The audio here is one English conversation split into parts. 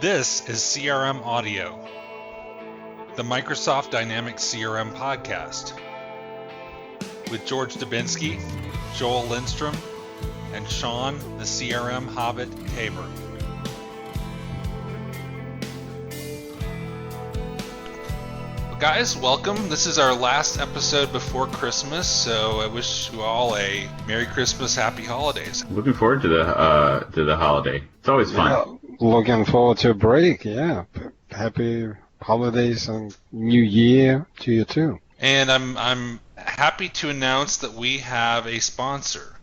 This is CRM Audio, the Microsoft Dynamics CRM podcast, with George Dubinsky, Joel Lindstrom, and Sean, the CRM Hobbit Tabor. Well, guys, welcome. This is our last episode before Christmas, so I wish you all a Merry Christmas, Happy Holidays. Looking forward to the holiday. It's always fun. Yeah, looking forward to a break, yeah. Happy holidays and New Year to you too. And I'm happy to announce that we have a sponsor.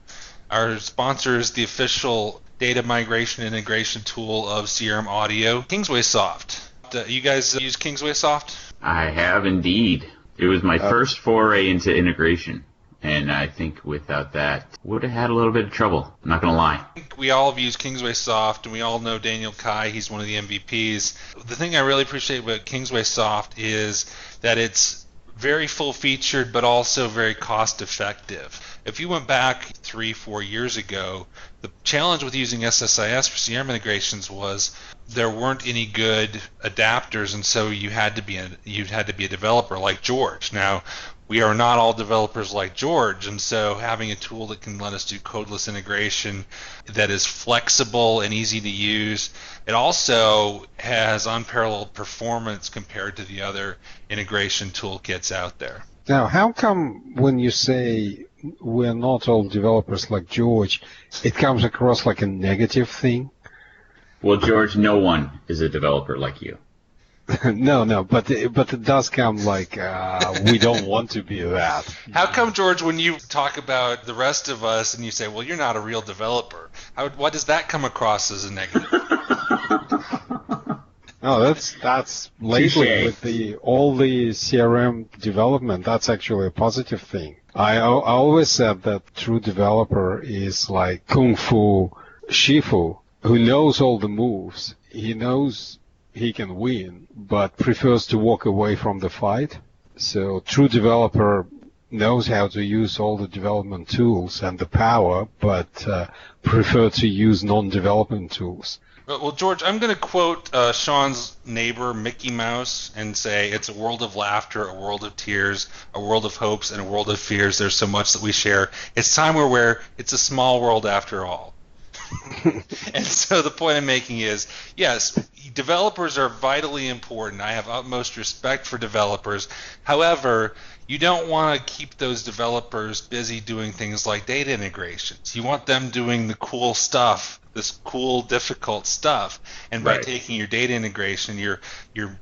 Our sponsor is the official data migration integration tool of CRM Audio, KingswaySoft. You guys use KingswaySoft? I have indeed. It was my first foray into integration, and I think without that, would have had a little bit of trouble. I'm not going to lie. We all have used KingswaySoft, and we all know Daniel Kai. He's one of the MVPs. The thing I really appreciate about KingswaySoft is that it's very full-featured, but also very cost-effective. If you went back 3-4 years ago, the challenge with using SSIS for CRM integrations was there weren't any good adapters, and so you had to be a developer like George. Now, we are not all developers like George, and so having a tool that can let us do codeless integration that is flexible and easy to use, it also has unparalleled performance compared to the other integration toolkits out there. Now, how come when you say we're not all developers like George, it comes across like a negative thing? Well, George, no one is a developer like you. No, but it does come like we don't want to be that. How come, George, when you talk about the rest of us and you say, well, you're not a real developer, why does that come across as a negative? No, that's lately with all the CRM development, that's actually a positive thing. I always said that true developer is like Kung Fu Shifu, who knows all the moves. He knows he can win, but prefers to walk away from the fight. So true developer knows how to use all the development tools and the power, but prefer to use non-development tools. Well, George, I'm going to quote Sean's neighbor, Mickey Mouse, and say it's a world of laughter, a world of tears, a world of hopes, and a world of fears. There's so much that we share. It's time we're where it's a small world after all. And so the point I'm making is, yes, developers are vitally important. I have utmost respect for developers. However, you don't want to keep those developers busy doing things like data integrations. You want them doing the cool stuff, this cool, difficult stuff. And by taking your data integration, your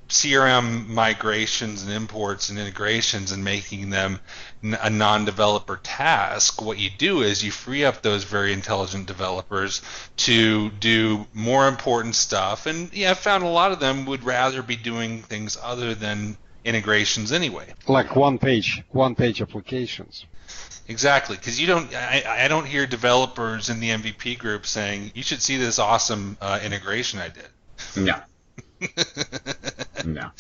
CRM migrations and imports and integrations and making them a non-developer task, what you do is you free up those very intelligent developers to do more important stuff. And yeah, I've found a lot of them would rather be doing things other than integrations anyway. Like one-page applications. Exactly, because I don't hear developers in the MVP group saying, you should see this awesome integration I did. No. No.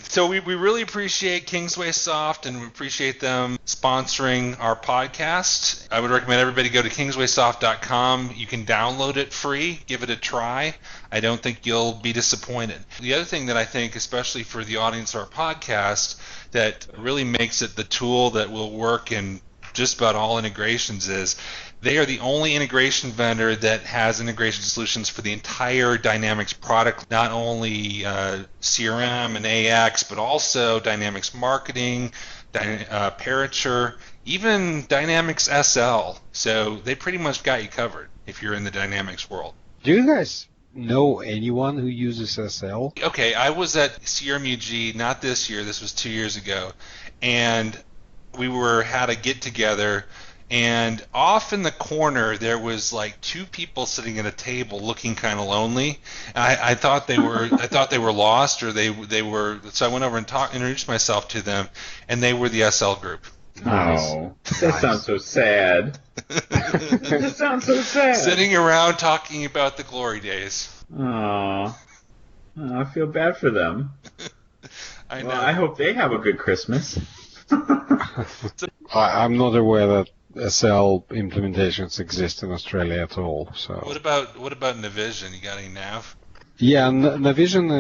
So we really appreciate KingswaySoft, and we appreciate them sponsoring our podcast. I would recommend everybody go to kingswaysoft.com. You can download it free, give it a try. I don't think you'll be disappointed. The other thing that I think, especially for the audience of our podcast, that really makes it the tool that will work in just about all integrations is they are the only integration vendor that has integration solutions for the entire Dynamics product, not only CRM and AX, but also Dynamics Marketing, Parature, even Dynamics SL. So they pretty much got you covered if you're in the Dynamics world. Do you guys know anyone who uses SL? Okay, I was at CRMUG, not this year, this was 2 years ago, and we had a get-together, and off in the corner there was like two people sitting at a table looking kind of lonely. I thought they were lost, or they were. So I went over and introduced myself to them, and they were the SL group. Oh, that sounds so sad. That sounds so sad. Sitting around talking about the glory days. Oh, I feel bad for them. I know. Well, I hope they have a good Christmas. I'm not aware that SL implementations exist in Australia at all. So what about Navision? You got any nav? Yeah, Navision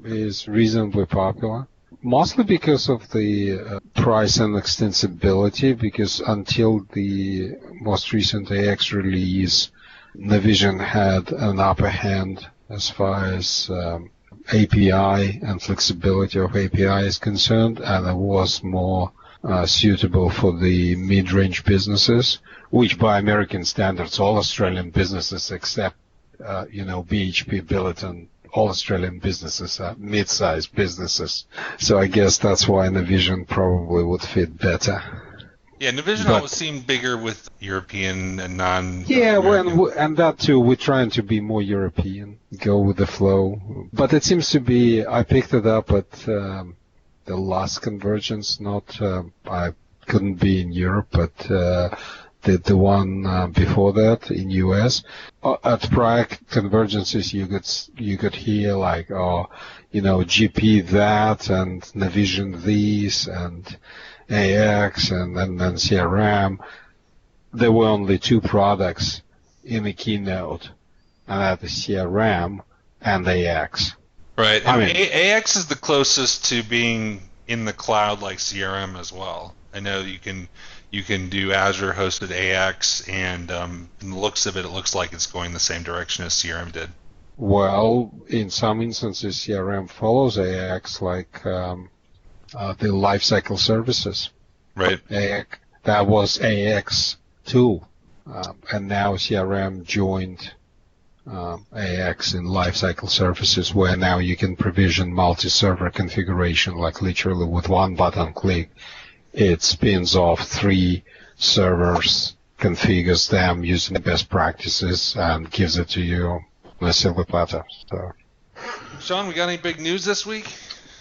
is reasonably popular, mostly because of the price and extensibility. Because until the most recent AX release, Navision had an upper hand as far as API and flexibility of API is concerned, and it was more suitable for the mid-range businesses, which by American standards, all Australian businesses except BHP Billiton, all Australian businesses are mid-sized businesses. So I guess that's why Navision probably would fit better. Yeah, Navision always seemed bigger with European and non. Yeah, and that too. We're trying to be more European, go with the flow. But it seems to be. I picked it up at the last convergence. I couldn't be in Europe, but the one before that in US. At prior convergences, you could hear like, GP that and Navision these and AX and then CRM. There were only two products in the keynote, and that is CRM and AX. Right. And AX is the closest to being in the cloud like CRM as well. I know you can do Azure hosted AX, and in the looks of it, it looks like it's going the same direction as CRM did. Well, in some instances, CRM follows AX, like the lifecycle services. Right. AX, that was AX2, and now CRM joined AX in lifecycle services, where now you can provision multi-server configuration, like literally with one button click. It spins off 3 servers, configures them using the best practices, and gives it to you on a silver platter. So, Sean, we got any big news this week?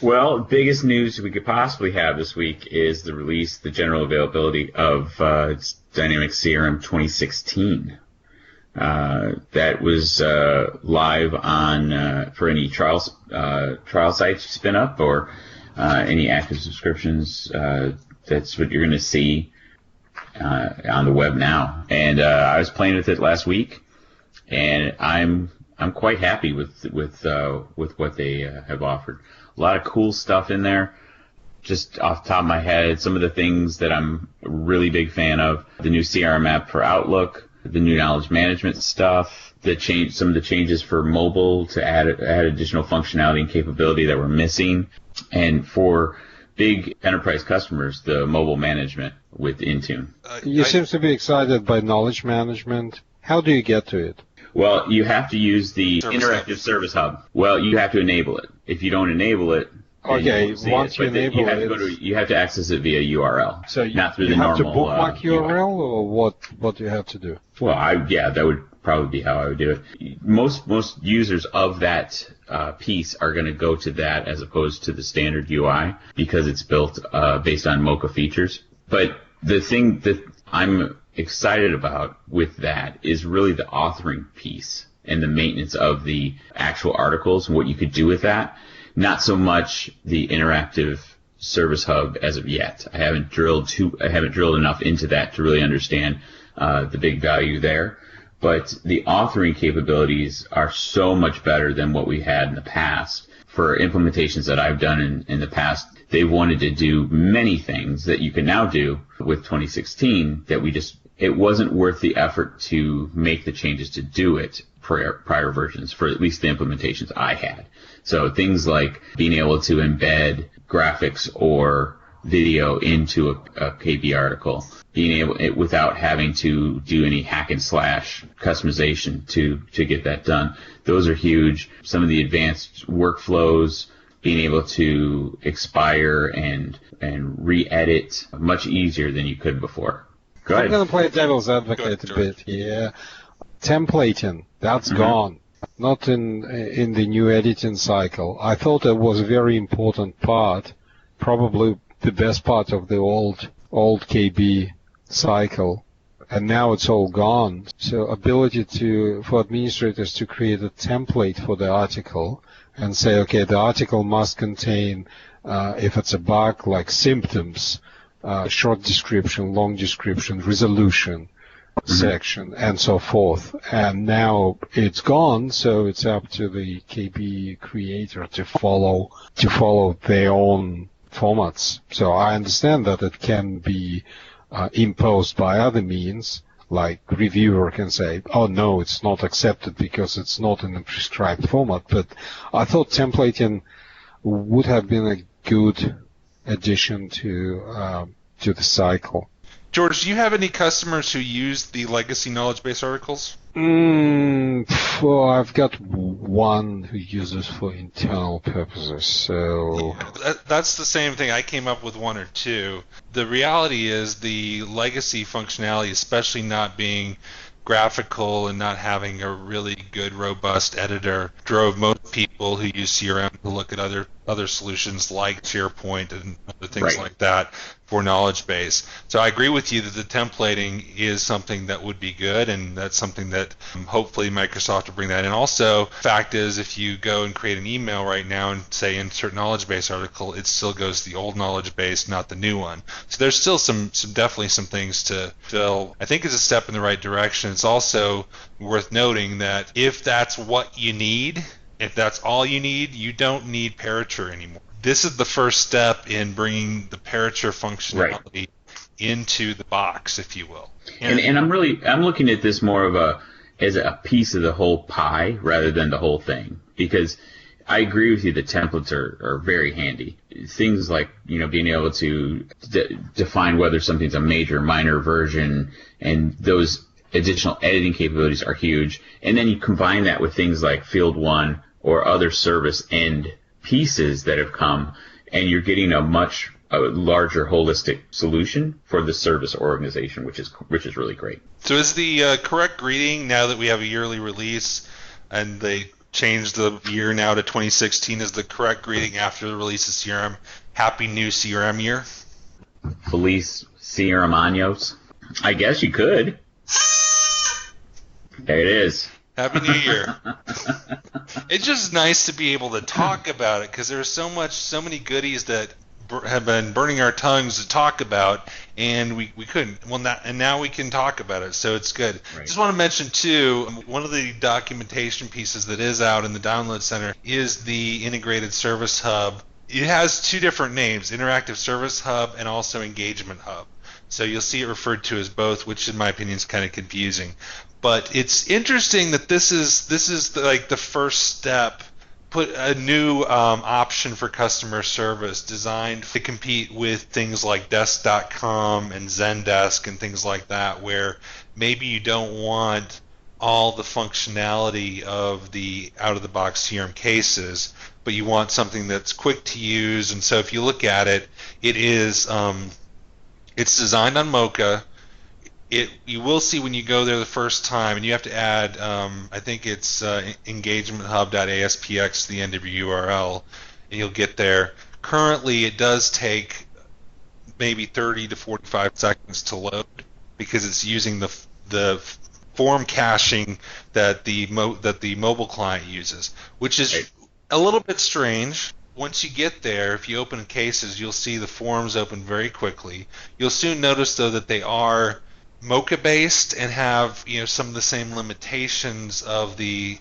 Well, biggest news we could possibly have this week is the general availability of Dynamics CRM 2016. That was live on for any trial sites you spin up or any active subscriptions. That's what you're going to see on the web now. And I was playing with it last week, and I'm quite happy with what they have offered. A lot of cool stuff in there. Just off the top of my head, some of the things that I'm a really big fan of: the new CRM app for Outlook, the new knowledge management stuff, some of the changes for mobile to add additional functionality and capability that were missing, and for big enterprise customers, the mobile management with Intune. You seem to be excited by knowledge management. How do you get to it? Well, you have to use the interactive service hub. Well, you have to enable it. If you don't enable it, okay, once you enable it, you have to access it via URL. So not through the normal. You have to bookmark URL, or what do you have to do? Well, that would probably be how I would do it. Most users of that piece are going to go to that as opposed to the standard UI because it's built based on Mocha features. But the thing that I'm excited about with that is really the authoring piece and the maintenance of the actual articles and what you could do with that. Not so much the interactive service hub as of yet. I haven't drilled enough into that to really understand the big value there. But the authoring capabilities are so much better than what we had in the past. For implementations that I've done in the past, they've wanted to do many things that you can now do with 2016 that it wasn't worth the effort to make the changes to do it prior versions, for at least the implementations I had. So things like being able to embed graphics or video into a KB article, being able, without having to do any hack and slash customization to get that done. Those are huge. Some of the advanced workflows, being able to expire and re-edit much easier than you could before. Go ahead. I'm going to play devil's advocate a bit here. Templating, that's gone. Not in the new editing cycle. I thought it was a very important part, probably the best part of the old KB cycle, and now it's all gone. So ability for administrators to create a template for the article and say, okay, the article must contain, if it's a bug, like symptoms, short description, long description, resolution, section and so forth. And now it's gone, so it's up to the KB creator to follow their own formats. So I understand that it can be imposed by other means, like reviewer can say, oh no, it's not accepted because it's not in a prescribed format. But I thought templating would have been a good addition to the cycle. George, do you have any customers who use the legacy knowledge base articles? Well, I've got one who uses for internal purposes, so... Yeah, that's the same thing. I came up with one or two. The reality is the legacy functionality, especially not being graphical and not having a really good, robust editor, drove most people who use CRM to look at other solutions like SharePoint and other things like that for knowledge base. So I agree with you that the templating is something that would be good, and that's something that hopefully Microsoft will bring that in. Also, fact is, if you go and create an email right now and say insert knowledge base article, it still goes to the old knowledge base, not the new one. So there's still some definitely some things to fill. I think it's a step in the right direction. It's also worth noting that if that's what you need, if that's all you need, you don't need Parature anymore. This is the first step in bringing the Parature functionality into the box, if you will. And I'm looking at this more as a piece of the whole pie rather than the whole thing, because I agree with you that templates are very handy. Things like, being able to define whether something's a major or minor version, and those additional editing capabilities are huge. And then you combine that with things like Field 1 or other service end pieces that have come, and you're getting a much larger holistic solution for the service organization, which is really great. So is the correct greeting, now that we have a yearly release and they changed the year now to 2016, is the correct greeting after the release of CRM, Happy New CRM Year? Feliz CRM Años? I guess you could. There it is. Happy New Year. It's just nice to be able to talk about it, because there's so many goodies that have been burning our tongues to talk about, and we couldn't. And now we can talk about it, so it's good. Right. Just want to mention too, one of the documentation pieces that is out in the Download Center is the Integrated Service Hub. It has two different names, Interactive Service Hub and also Engagement Hub. So you'll see it referred to as both, which in my opinion is kind of confusing. But it's interesting that this is like the first step, put a new option for customer service designed to compete with things like Desk.com and Zendesk and things like that, where maybe you don't want all the functionality of the out-of-the-box CRM cases, but you want something that's quick to use. And so if you look at it, it is it's designed on Mocha. You will see when you go there the first time, and you have to add, I think it's engagementhub.aspx to the end of your URL, and you'll get there. Currently, it does take maybe 30 to 45 seconds to load, because it's using the form caching that the mobile client uses, which is a little bit strange. Once you get there, if you open cases, you'll see the forms open very quickly. You'll soon notice, though, that they are Mocha based and have some of the same limitations of the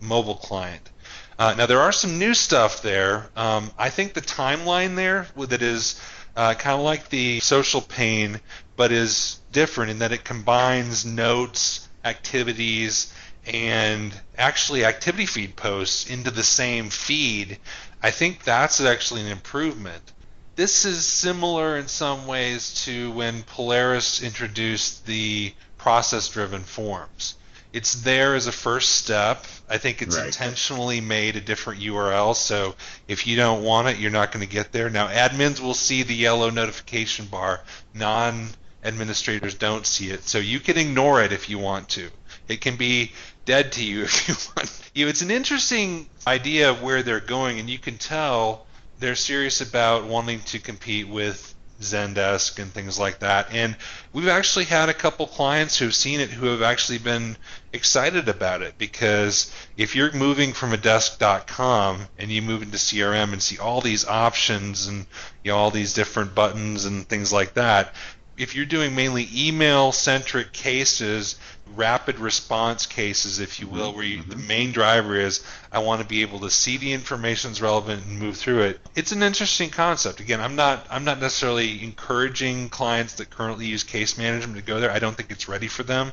mobile client. Now there are some new stuff there. I think the timeline there that is kind of like the Social Pane, but is different in that it combines notes, activities, and actually activity feed posts into the same feed. I think that's actually an improvement. This is similar in some ways to when Polaris introduced the process-driven forms. It's there as a first step. I think it's intentionally made a different URL, so if you don't want it, you're not going to get there. Now, admins will see the yellow notification bar. Non-administrators don't see it, so you can ignore it if you want to. It can be dead to you if you want. It's an interesting idea of where they're going, and you can tell they're serious about wanting to compete with Zendesk and things like that. And we've actually had a couple clients who've seen it who have actually been excited about it, because if you're moving from a desk.com and you move into CRM and see all these options and all these different buttons and things like that, if you're doing mainly email-centric cases, rapid response cases, if you will, where the main driver is I want to be able to see the information that's relevant and move through it. It's an interesting concept. Again, I'm not necessarily encouraging clients that currently use case management to go there. I don't think it's ready for them.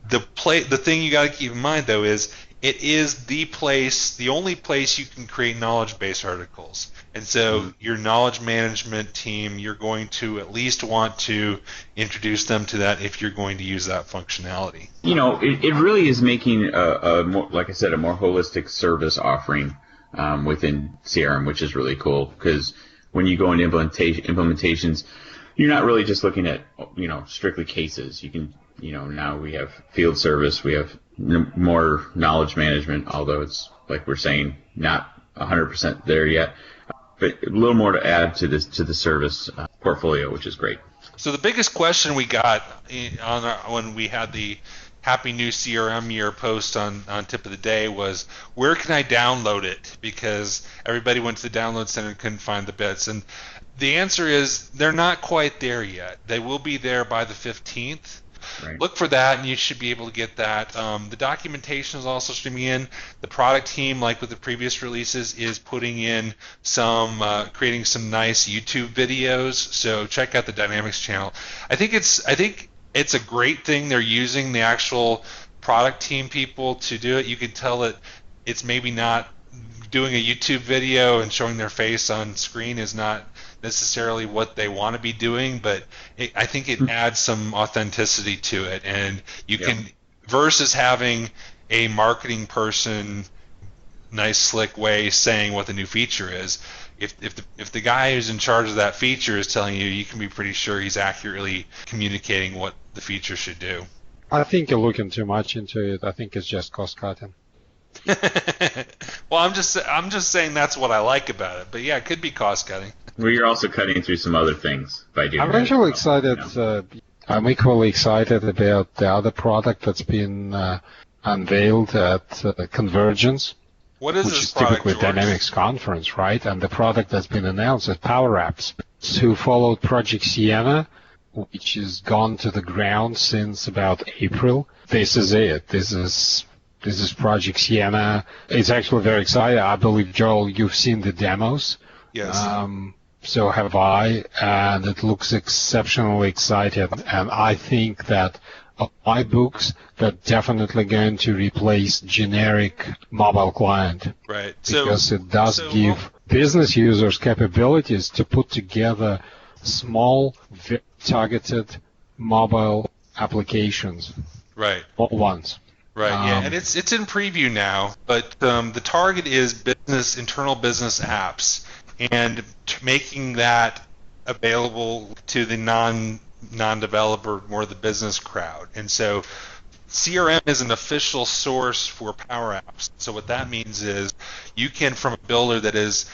The thing you got to keep in mind though is it is the only place you can create knowledge base articles. And so your knowledge management team, you're going to at least want to introduce them to that if you're going to use that functionality. It really is making a more, like I said, a more holistic service offering within CRM, which is really cool, because when you go into implementations, you're not really just looking at, strictly cases. You can, now we have field service, we have more knowledge management, although it's, like we're saying, not 100% there yet, but a little more to add to the service portfolio, which is great. So the biggest question we got when we had the Happy New CRM Year post on Tip of the Day was, where can I download it? Because everybody went to the download center and couldn't find the bits. And the answer is they're not quite there yet. They will be there by the 15th. Right. Look for that, and you should be able to get that. The documentation is also streaming in. The product team, like with the previous releases, is putting in creating some nice YouTube videos. So check out the Dynamics channel. I think it's a great thing they're using the actual product team people to do it. You can tell that it's maybe not doing a YouTube video and showing their face on screen is not necessarily what they want to be doing, but I think it adds some authenticity to it, and you can, versus having a marketing person, nice slick way saying what the new feature is. If the guy who's in charge of that feature is telling you, you can be pretty sure he's accurately communicating what the feature should do. I think you're looking too much into it. I think it's just cost cutting. Well, I'm just saying that's what I like about it. But yeah, it could be cost cutting. Well, you're also cutting through some other things by doing I'm actually excited. I'm equally excited about the other product that's been unveiled at Convergence. What is which this is product, typically George? Dynamics Conference, right? And the product that's been announced is Power Apps. Who followed Project Sienna, which has gone to the ground since about April. This is it. This is Project Sienna. It's actually very exciting. I believe, Joel, you've seen the demos. Yes. So have I, and it looks exceptionally exciting. And I think that of my books, they're definitely going to replace generic mobile client. Right. Because it does give business users capabilities to put together small, very targeted mobile applications. Right. All once. Right. Yeah, and it's in preview now, but the target is internal business apps, and making that available to the non-developer, more the business crowd. And so CRM is an official source for Power Apps. So what that means is you can, from a builder that is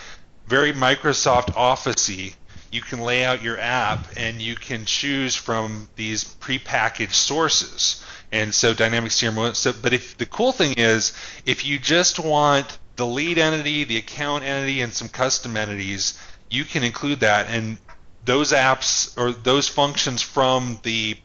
very Microsoft Office-y, you can lay out your app and you can choose from these prepackaged sources. And so Dynamics CRM, but the cool thing is, if you just want the lead entity, the account entity, and some custom entities, you can include that, and those apps or those functions from the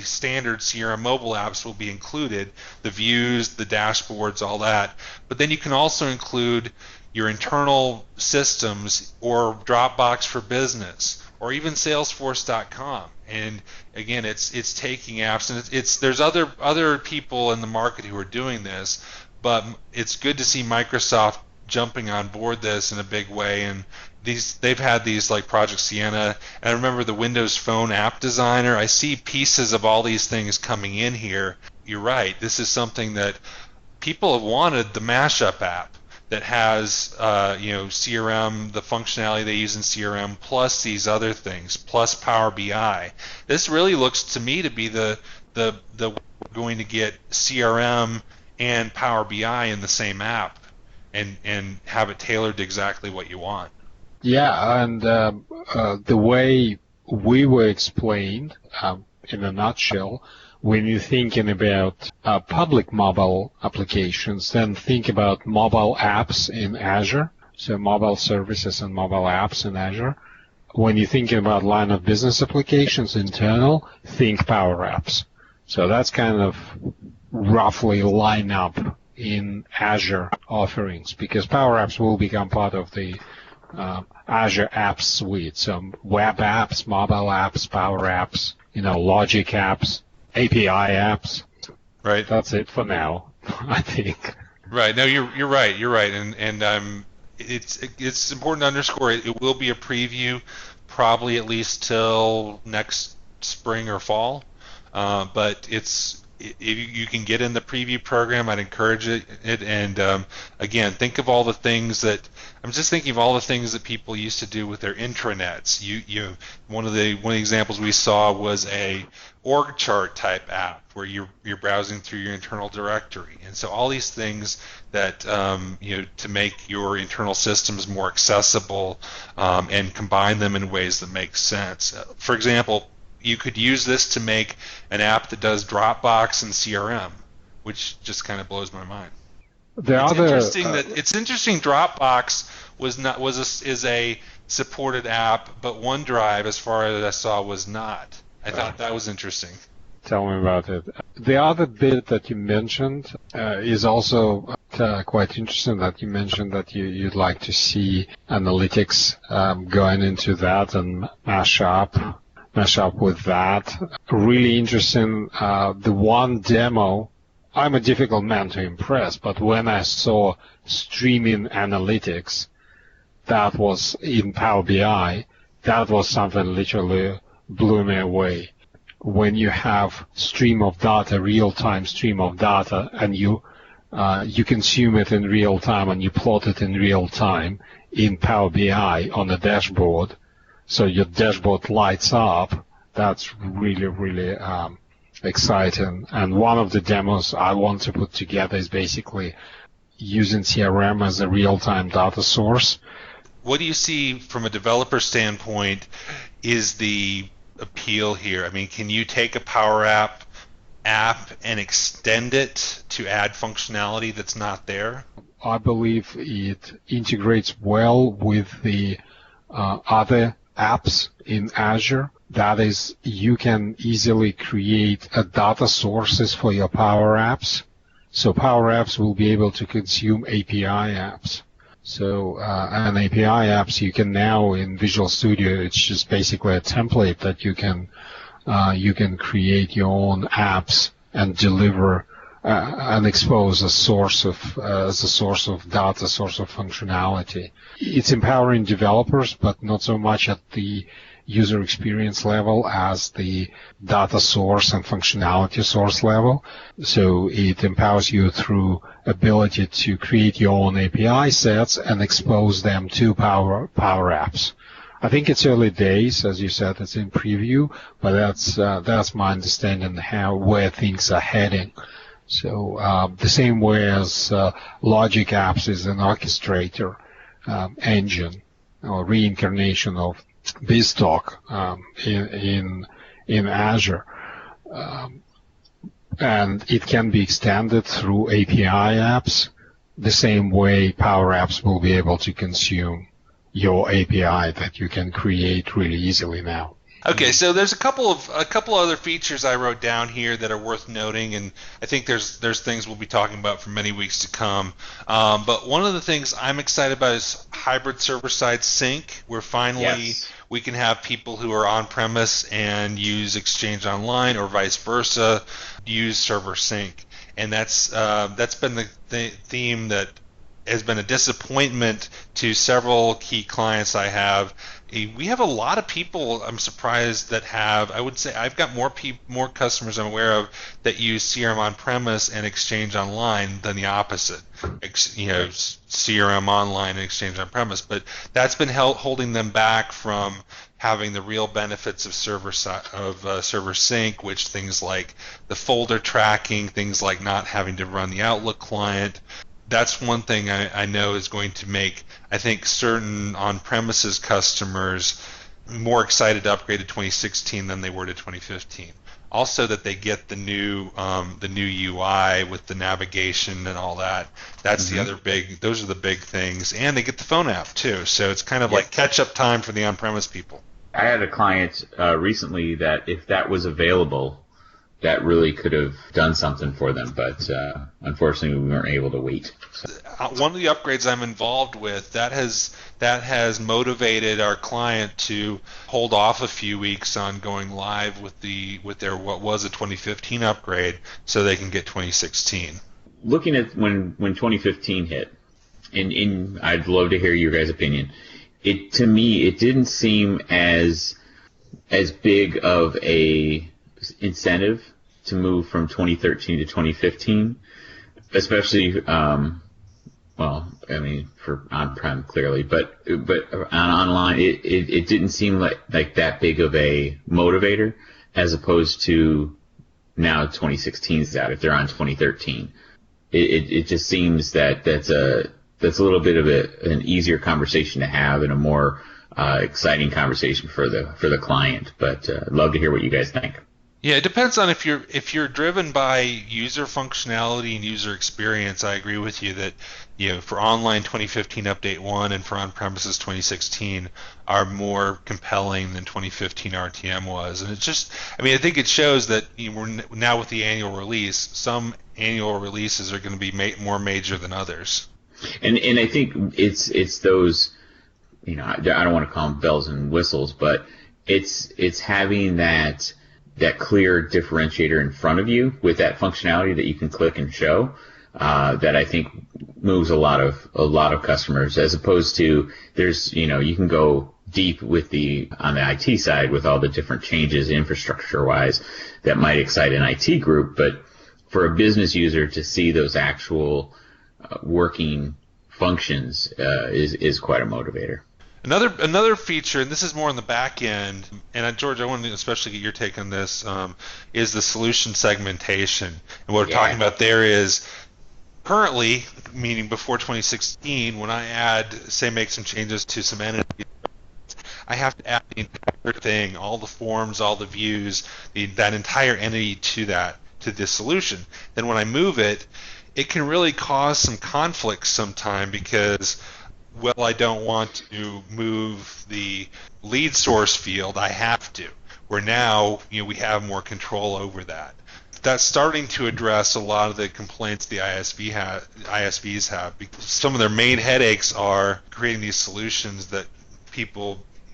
standard CRM mobile apps will be included, the views, the dashboards, all that. But then you can also include your internal systems or Dropbox for Business or even Salesforce.com. And again, it's taking apps, and there's other people in the market who are doing this, but it's good to see Microsoft jumping on board this in a big way. And they've had these like Project Sienna, and I remember the Windows Phone app designer. I see pieces of all these things coming in here. You're right. This is something that people have wanted, the mashup app that has CRM, the functionality they use in CRM, plus these other things, plus Power BI. This really looks to me to be the we're going to get CRM and Power BI in the same app, and have it tailored to exactly what you want. Yeah, and the way we were explained, in a nutshell, when you're thinking about public mobile applications, then think about mobile apps in Azure, so mobile services and mobile apps in Azure. when you're thinking about line of business applications, internal, think Power Apps. So that's kind of roughly line up in Azure offerings, because Power Apps will become part of the Azure Apps Suite. So web apps, mobile apps, Power Apps, logic apps, API apps. Right. That's it for now, I think. Right. No, you're right. You're right. And it's important to underscore it will be a preview, probably at least till next spring or fall. But if you can get in the preview program, I'd encourage it. And again, think of all the things that I'm just thinking of all the things that people used to do with their intranets. One of the examples we saw was a org chart type app where you're browsing through your internal directory, and so all these things that to make your internal systems more accessible and combine them in ways that make sense. For example, you could use this to make an app that does Dropbox and CRM, which just kind of blows my mind. It's interesting Dropbox is a supported app, but OneDrive, as far as I saw, was not. I thought that was interesting. Tell me about it. The other bit that you mentioned is also quite interesting, that you mentioned that you'd like to see analytics going into that and mash up with that. Really interesting. The one demo, I'm a difficult man to impress, but when I saw streaming analytics, that was in Power BI, that was something literally blew me away. When you have stream of data, real-time stream of data, and you consume it in real time and you plot it in real time in Power BI on a dashboard, so your dashboard lights up, that's really, really exciting. And one of the demos I want to put together is basically using CRM as a real-time data source. What do you see from a developer standpoint is the appeal here? I mean, can you take a Power App and extend it to add functionality that's not there? I believe it integrates well with the other apps in Azure. That is, you can easily create data sources for your Power Apps. So Power Apps will be able to consume API apps. So and API apps, you can now in Visual Studio, it's just basically a template that you can create your own apps and deliver and expose as a source of data, source of functionality. It's empowering developers, but not so much at the user experience level as the data source and functionality source level. So it empowers you through ability to create your own API sets and expose them to Power Apps. I think it's early days, as you said, it's in preview, but that's my understanding where things are heading. So the same way as Logic Apps is an orchestrator engine or reincarnation of BizTalk in Azure, and it can be extended through API apps. The same way Power Apps will be able to consume your API that you can create really easily now. Okay, so there's a couple other features I wrote down here that are worth noting, and I think there's things we'll be talking about for many weeks to come. But one of the things I'm excited about is hybrid server-side sync, where finally we can have people who are on-premise and use Exchange Online, or vice versa, use server sync, and that's been the theme that has been a disappointment to several key clients I have. We have a lot of people, I'm surprised, that have, I would say I've got more customers I'm aware of that use CRM on-premise and Exchange Online than the opposite. CRM online and Exchange on-premise, but that's been holding them back from having the real benefits of server sync, which things like the folder tracking, things like not having to run the Outlook client. That's one thing I know is going to make, I think, certain on-premises customers more excited to upgrade to 2016 than they were to 2015. Also that they get the new UI with the navigation and all that. That's the other big. Those are the big things, and they get the phone app too. So it's kind of like catch up time for the on-premise people. I had a client recently that if that was available, that really could have done something for them, but unfortunately we weren't able to wait. So. One of the upgrades I'm involved with that has motivated our client to hold off a few weeks on going live with their what was a 2015 upgrade, so they can get 2016. Looking at when 2015 hit, and I'd love to hear your guys' opinion. To me, it didn't seem as big of a incentive to move from 2013 to 2015, especially for on-prem clearly, but online it didn't seem like that big of a motivator as opposed to now 2016's out if they're on 2013. It just seems that's a little bit of an easier conversation to have and a more exciting conversation for the client. But I'd love to hear what you guys think. Yeah, it depends on if you're driven by user functionality and user experience. I agree with you that for online 2015 update 1 and for on-premises 2016 are more compelling than 2015 RTM was. And it's just, I think it shows that we're now with the annual release. Some annual releases are going to be more major than others. And I think it's those, I don't want to call them bells and whistles, but it's having that clear differentiator in front of you with that functionality that you can click and show that I think moves a lot of customers, as opposed to there's you can go deep on the IT side with all the different changes infrastructure wise that might excite an IT group, but for a business user to see those actual working functions is quite a motivator. Another feature, and this is more on the back end, and George, I want to especially get your take on this, is the solution segmentation. And what we're talking about there is currently, meaning before 2016, when I make some changes to some entities, I have to add the entire thing, all the forms, all the views, that entire entity to this solution. Then when I move it, it can really cause some conflict sometime because, I don't want to move the lead source field. I have to. Where now, we have more control over that. That's starting to address a lot of the complaints the ISVs have. Because some of their main headaches are creating these solutions that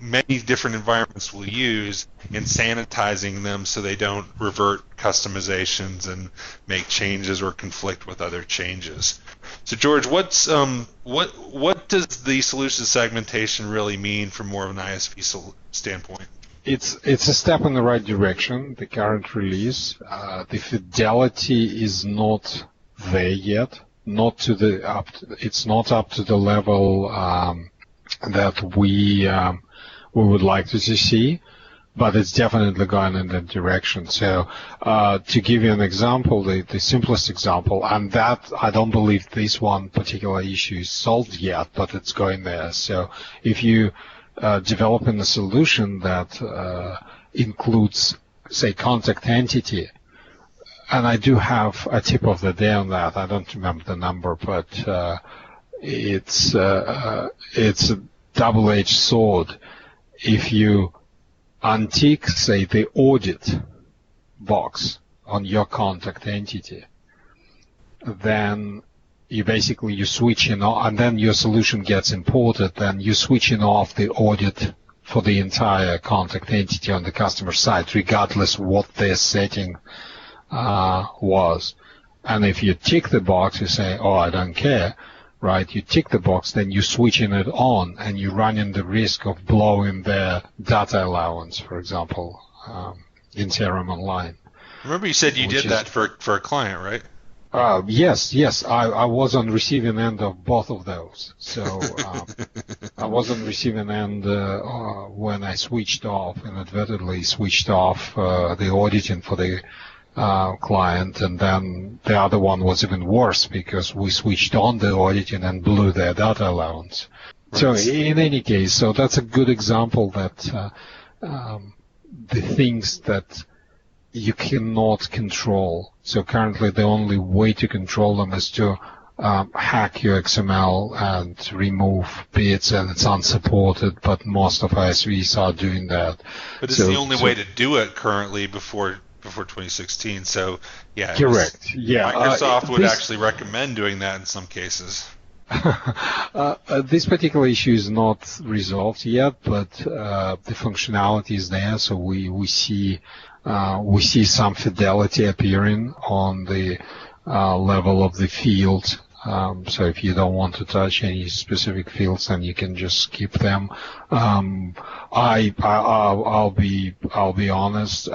many different environments will use, and sanitizing them so they don't revert customizations and make changes or conflict with other changes. So George, what does the solution segmentation really mean from more of an ISV standpoint? It's a step in the right direction. The current release, the fidelity is not there yet. It's not up to the level that we would like to see, but it's definitely going in that direction. So to give you an example, the simplest example, and that I don't believe this one particular issue is solved yet, but it's going there. So if you developing a solution that includes, say, contact entity, and I do have a tip of the day on that. I don't remember the number, but it's a double-edged sword. If you untick, say, the audit box on your contact entity, then you switch in, and then your solution gets imported, then you're switching off the audit for the entire contact entity on the customer side, regardless what their setting was. And if you tick the box, you say, I don't care, right? You tick the box, then you're switching it on, and you're running the risk of blowing their data allowance, for example, in CRM Online. Remember you said you did that for a client, right? Yes. I was on receiving end of both of those. So I was on receiving end when I inadvertently switched off the auditing for the client, and then the other one was even worse because we switched on the auditing and blew their data allowance. Right. So in any case, that's a good example that the things that you cannot control. So currently the only way to control them is to hack your XML and remove bits, and it's unsupported, but most of ISVs are doing that. But it's the only way to do it currently before 2016. So yeah, correct. Microsoft would actually recommend doing that in some cases. This particular issue is not resolved yet, but the functionality is there, so we see some fidelity appearing on the level of the field. So if you don't want to touch any specific fields, then you can just skip them. I'll be honest.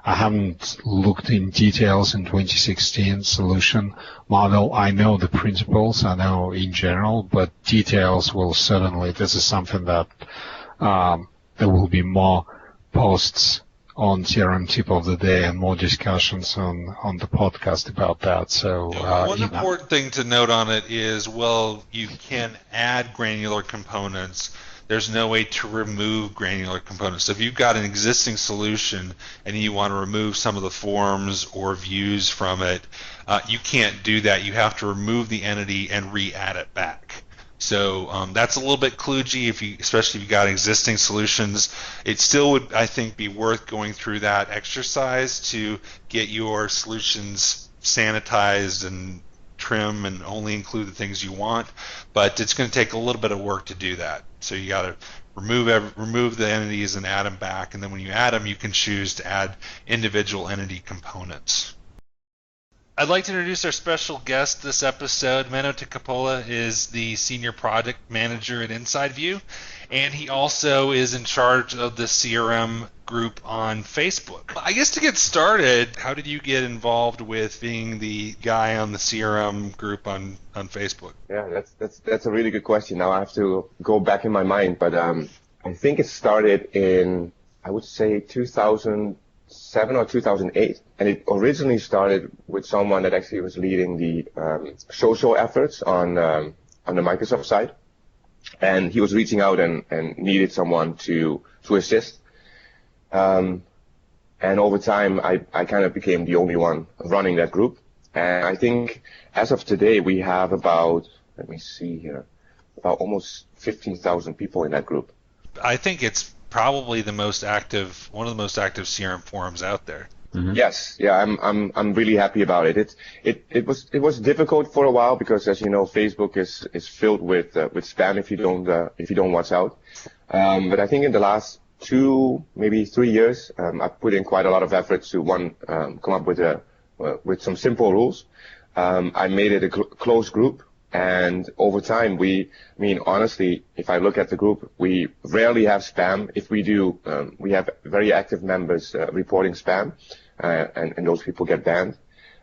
I haven't looked in details in 2016 solution model. I know the principles, I know in general, but details will certainly. This is something that there will be more posts on CRM tip of the day and more discussions on the podcast about that. So one important thing to note on it is, well, you can add granular components. There's no way to remove granular components. So if you've got an existing solution and you want to remove some of the forms or views from it, you can't do that. You have to remove the entity and re-add it back. So that's a little bit kludgy, especially if you got existing solutions. It still would, I think, be worth going through that exercise to get your solutions sanitized and trim and only include the things you want. But it's going to take a little bit of work to do that. So you got to remove the entities and add them back, and then when you add them, you can choose to add individual entity components. I'd like to introduce our special guest this episode. Menno Tikapola is the Senior Product Manager at InsideView, and he also is in charge of the CRM group on Facebook. I guess to get started, how did you get involved with being the guy on the CRM group on Facebook? Yeah, that's a really good question. Now I have to go back in my mind, but I think it started in, I would say, 2007 or 2008, and it originally started with someone that actually was leading the social efforts on the Microsoft side, and he was reaching out and needed someone to assist. And over time, I kind of became the only one running that group. And I think as of today, we have about, let me see here, about almost 15,000 people in that group. I think it's probably one of the most active CRM forums out there. Mm-hmm. Yes, yeah, I'm really happy about it. It was difficult for a while because, as you know, Facebook is filled with spam if you don't watch out. But I think in the last 2, maybe 3 years, I've put in quite a lot of effort to come up with some simple rules. I made it a closed group. And over time, honestly, if I look at the group, we rarely have spam. If we do, we have very active members reporting spam, and those people get banned.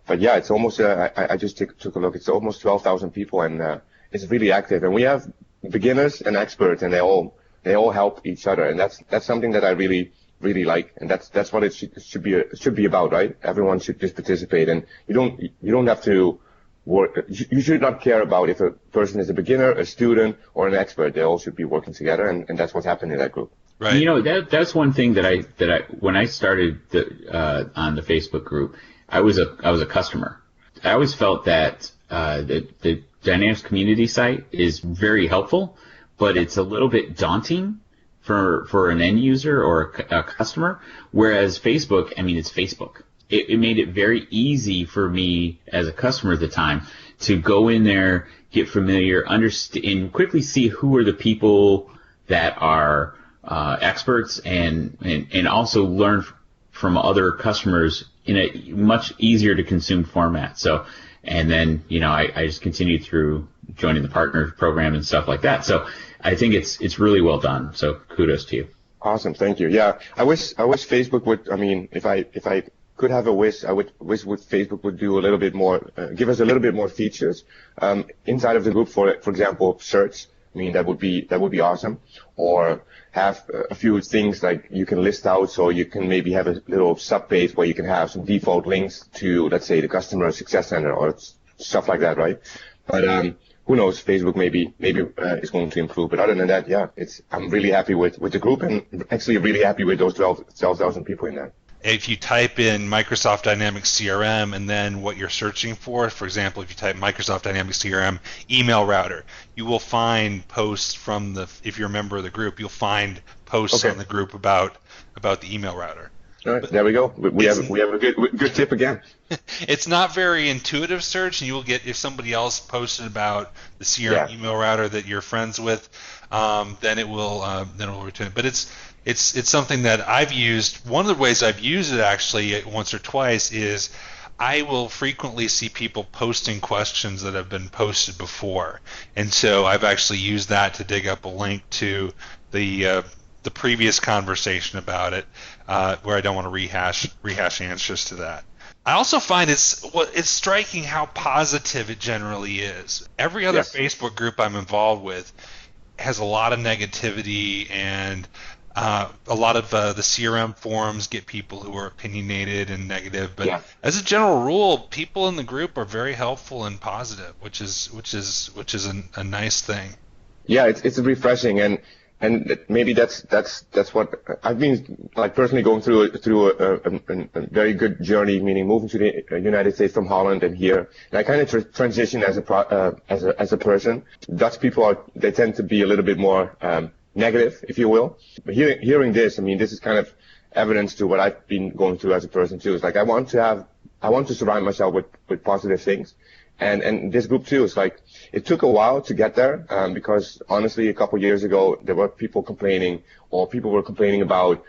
But yeah, it's almost, I just took a look, it's almost 12,000 people, and it's really active. And we have beginners and experts, and they all help each other. And that's something that I really, really like. And that's what it should be about, right? Everyone should just participate, and you don't have to work. You should not care about if a person is a beginner, a student, or an expert. They all should be working together, and that's what's happened in that group. Right. You know, that's one thing that I when I started on the Facebook group, I was a customer. I always felt that the Dynamics community site is very helpful, but it's a little bit daunting for an end user or a customer. Whereas Facebook, it's Facebook. It made it very easy for me as a customer at the time to go in there, get familiar, understand, and quickly see who are the people that are experts, and also learn from other customers in a much easier to consume format. So, and then I just continued through joining the partner program and stuff like that. So I think it's really well done. So kudos to you. Awesome, thank you. Yeah, I wish Facebook would. If I could have a wish, I would wish Facebook would do a little bit more, give us a little bit more features inside of the group. For example, search. That would be awesome. Or have a few things like you can list out, so you can maybe have a little sub-page where you can have some default links to, let's say, the customer success center or stuff like that, right? But who knows? Facebook maybe is going to improve. But other than that, yeah, I'm really happy with the group, and actually really happy with those 12,000 people in there. if you type in Microsoft Dynamics CRM and then what you're searching for example, if you type Microsoft Dynamics CRM email router, you will find posts from if you're a member of the group, you'll find posts on the group about the email router. All right, there we go. We have a good tip again. It's not very intuitive search, and you will get, if somebody else posted about the CRM email router that you're friends with, then it will return it. But it's something that I've used. One of the ways I've used it actually once or twice is I will frequently see people posting questions that have been posted before, and so I've actually used that to dig up a link to the previous conversation about it, where I don't want to rehash answers to that. I also find it's striking how positive it generally is. Every other Facebook group I'm involved with has a lot of negativity, and a lot of the CRM forums get people who are opinionated and negative. But as a general rule, people in the group are very helpful and positive, which is a nice thing. Yeah, it's refreshing, and maybe that's what I've been like personally going through a very good journey, meaning moving to the United States from Holland and here. And I kind of transitioned as a person. Dutch people they tend to be a little bit more negative, if you will. But hearing this, I mean, this is kind of evidence to what I've been going through as a person too. It's like I want to surround myself with positive things. And this group too is like, it took a while to get there, because honestly, a couple of years ago, there were people complaining about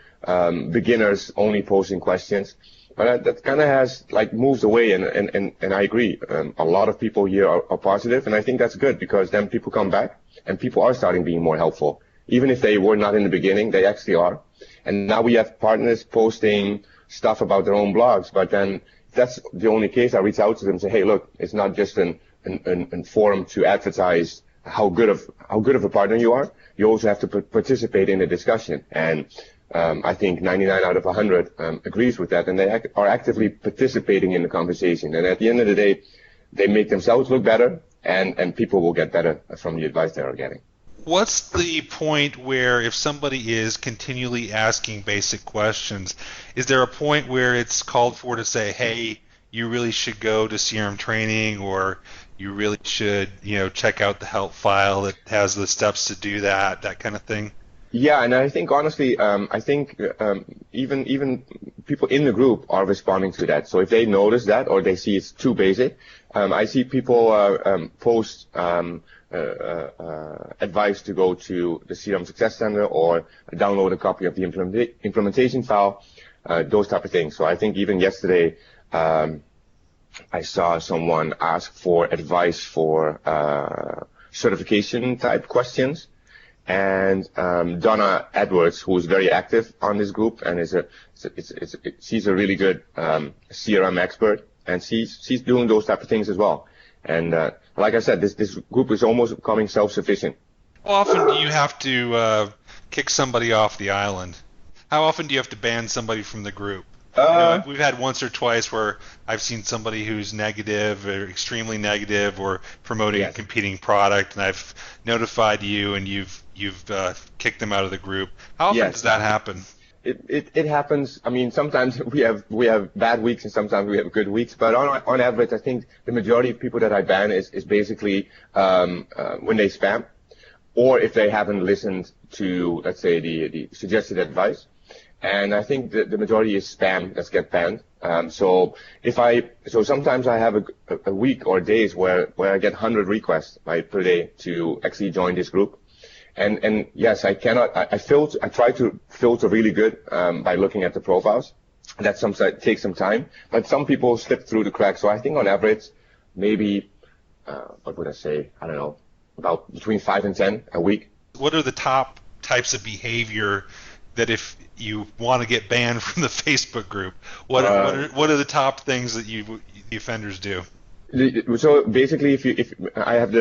beginners only posting questions. But that kind of has like moved away, and I agree. A lot of people here are positive, and I think that's good, because then people come back and people are starting being more helpful. Even if they were not in the beginning, they actually are. And now we have partners posting stuff about their own blogs, but then if that's the only case, I reach out to them and say, hey, look, it's not just an forum to advertise how good of a partner you are. You also have to participate in the discussion. And I think 99 out of 100 agrees with that, and they are actively participating in the conversation. And at the end of the day, they make themselves look better, and people will get better from the advice they are getting. What's the point where, if somebody is continually asking basic questions, is there a point where it's called for to say, hey, you really should go to CRM training, or you really should, check out the help file that has the steps to do that kind of thing? Yeah, and I think honestly, even people in the group are responding to that. So if they notice that, or they see it's too basic, I see people post advice to go to the CRM Success Center or download a copy of the implementation file, those type of things. So I think even yesterday, I saw someone ask for advice for certification type questions. And Donna Edwards, who is very active on this group, and she's a really good CRM expert, and she's doing those type of things as well. And like I said, this group is almost becoming self-sufficient. How often do you have to kick somebody off the island? How often do you have to ban somebody from the group? We've had once or twice where I've seen somebody who's negative or extremely negative or promoting a competing product, and I've notified you, and you've kicked them out of the group. How often does that happen? It happens. I mean, sometimes we have bad weeks and sometimes we have good weeks. But on average, I think the majority of people that I ban is basically when they spam, or if they haven't listened to, let's say, the suggested advice. And I think the majority is spam that gets banned. So sometimes I have a week or days where I get 100 requests per day to actually join this group. And yes, I try to filter really good by looking at the profiles. That sometimes takes some time, but some people slip through the cracks. So I think on average, maybe what would I say? I don't know, about between 5 and 10 a week. What are the top types of behavior that if you want to get banned from the Facebook group, what are the top things that the offenders do? So basically, if I have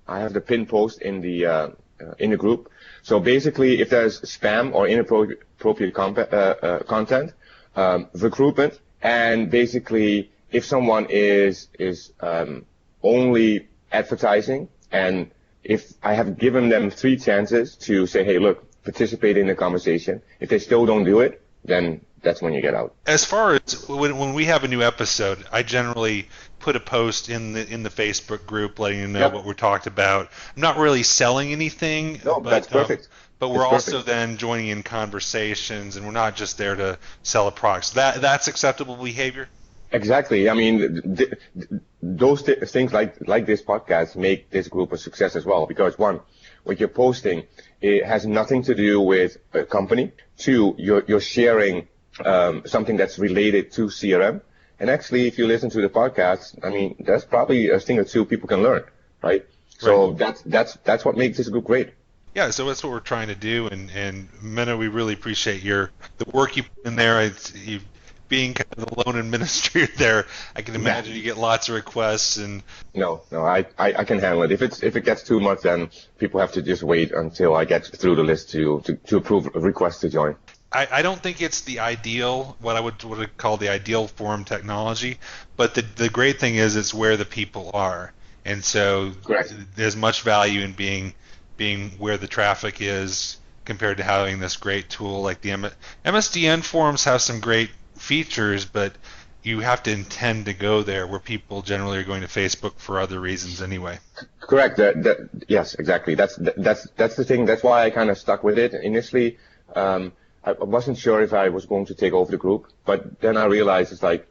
I have the pin post in the group. So basically, if there's spam or inappropriate content, recruitment, and basically if someone is only advertising, and if I have given them 3 chances to say, hey, look, participate in the conversation, if they still don't do it, then that's when you get out. As far as when we have a new episode, I generally put a post in the Facebook group letting you know what we're talked about. I'm not really selling anything. No, but, that's perfect. But we're also then joining in conversations, and we're not just there to sell a product. So that's acceptable behavior? Exactly. I mean, those things like this podcast make this group a success as well, because one, what you're posting, it has nothing to do with a company. Two, you're sharing something that's related to CRM. And actually, if you listen to the podcast, I mean, there's probably a thing or two people can learn, right? So that's what makes this group great. Yeah, so that's what we're trying to do, and Menno, we really appreciate the work you put in there. You being kind of the lone administrator there, I can imagine you get lots of requests and. No, I can handle it. If it gets too much, then people have to just wait until I get through the list to approve a request to join. I don't think it's the ideal, what I would call the ideal forum technology, but the great thing is it's where the people are, and so there's much value in being where the traffic is compared to having this great tool like the MSDN forums have some great features, but you have to intend to go there, where people generally are going to Facebook for other reasons anyway. Correct. Yes, exactly. That's the thing. That's why I kind of stuck with it initially. I wasn't sure if I was going to take over the group, but then I realized it's like,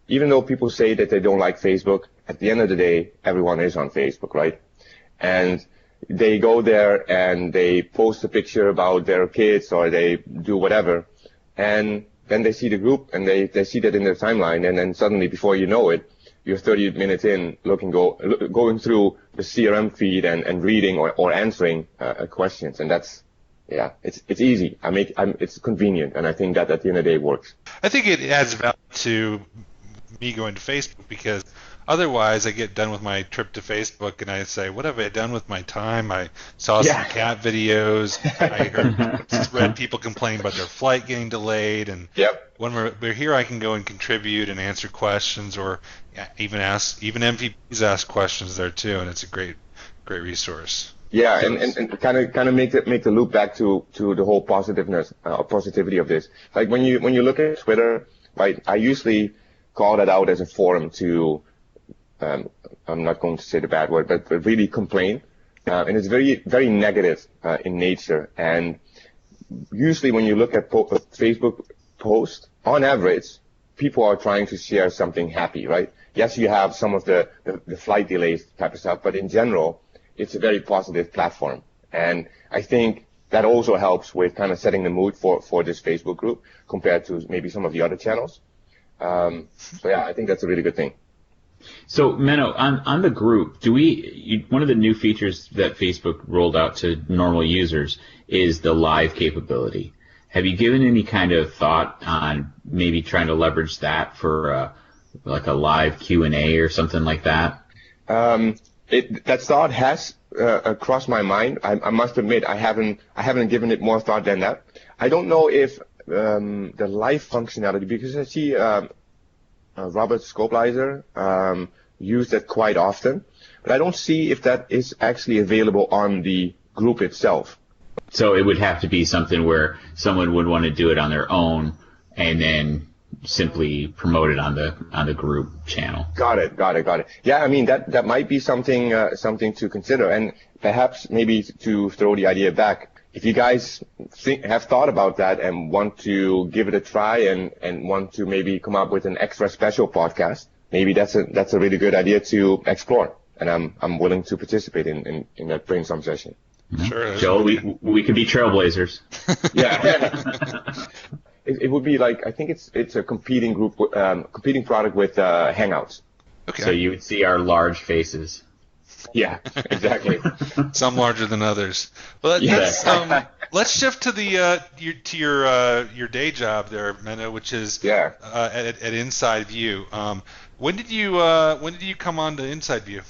even though people say that they don't like Facebook, at the end of the day, everyone is on Facebook, right? And they go there and they post a picture about their kids or they do whatever, and then they see the group and they see that in their timeline, and then suddenly, before you know it, you're 30 minutes in going through the CRM feed and reading or answering questions, and that's it's easy. It's convenient, and I think that at the end of the day works. I think it adds value to me going to Facebook, because otherwise I get done with my trip to Facebook and I say, what have I done with my time? I saw some cat videos. I read people complain about their flight getting delayed, and when we're here, I can go and contribute and answer questions, or even MVPs ask questions there too, and it's a great resource. Yeah, and kind of make the loop back to the whole positivity of this. Like when you look at Twitter, right? I usually call that out as a forum to, I'm not going to say the bad word, but really complain, and it's very very negative in nature. And usually when you look at Facebook posts, on average, people are trying to share something happy, right? Yes, you have some of the flight delays type of stuff, but in general, it's a very positive platform. And I think that also helps with kind of setting the mood for this Facebook group compared to maybe some of the other channels. So I think that's a really good thing. So Menno, on the group, one of the new features that Facebook rolled out to normal users is the live capability. Have you given any kind of thought on maybe trying to leverage that for like a live Q&A or something like that? That thought has crossed my mind. I must admit, I haven't given it more thought than that. I don't know if the live functionality, because I see Robert Scopelizer use that quite often, but I don't see if that is actually available on the group itself. So it would have to be something where someone would want to do it on their own and then simply promote it on the group channel. Got it. Yeah, I mean that might be something to consider, and perhaps maybe to throw the idea back. If you guys have thought about that and want to give it a try and want to maybe come up with an extra special podcast, maybe that's a really good idea to explore, and I'm willing to participate in that brainstorm session. Mm-hmm. Sure, Joe, we could be trailblazers. Yeah. It would be like, I think it's a competing product with Hangouts. Okay. So you would see our large faces. Yeah, exactly. Some larger than others. Well, let's shift to your day job there, Menno, which is at Inside View. When did you come on to Inside View?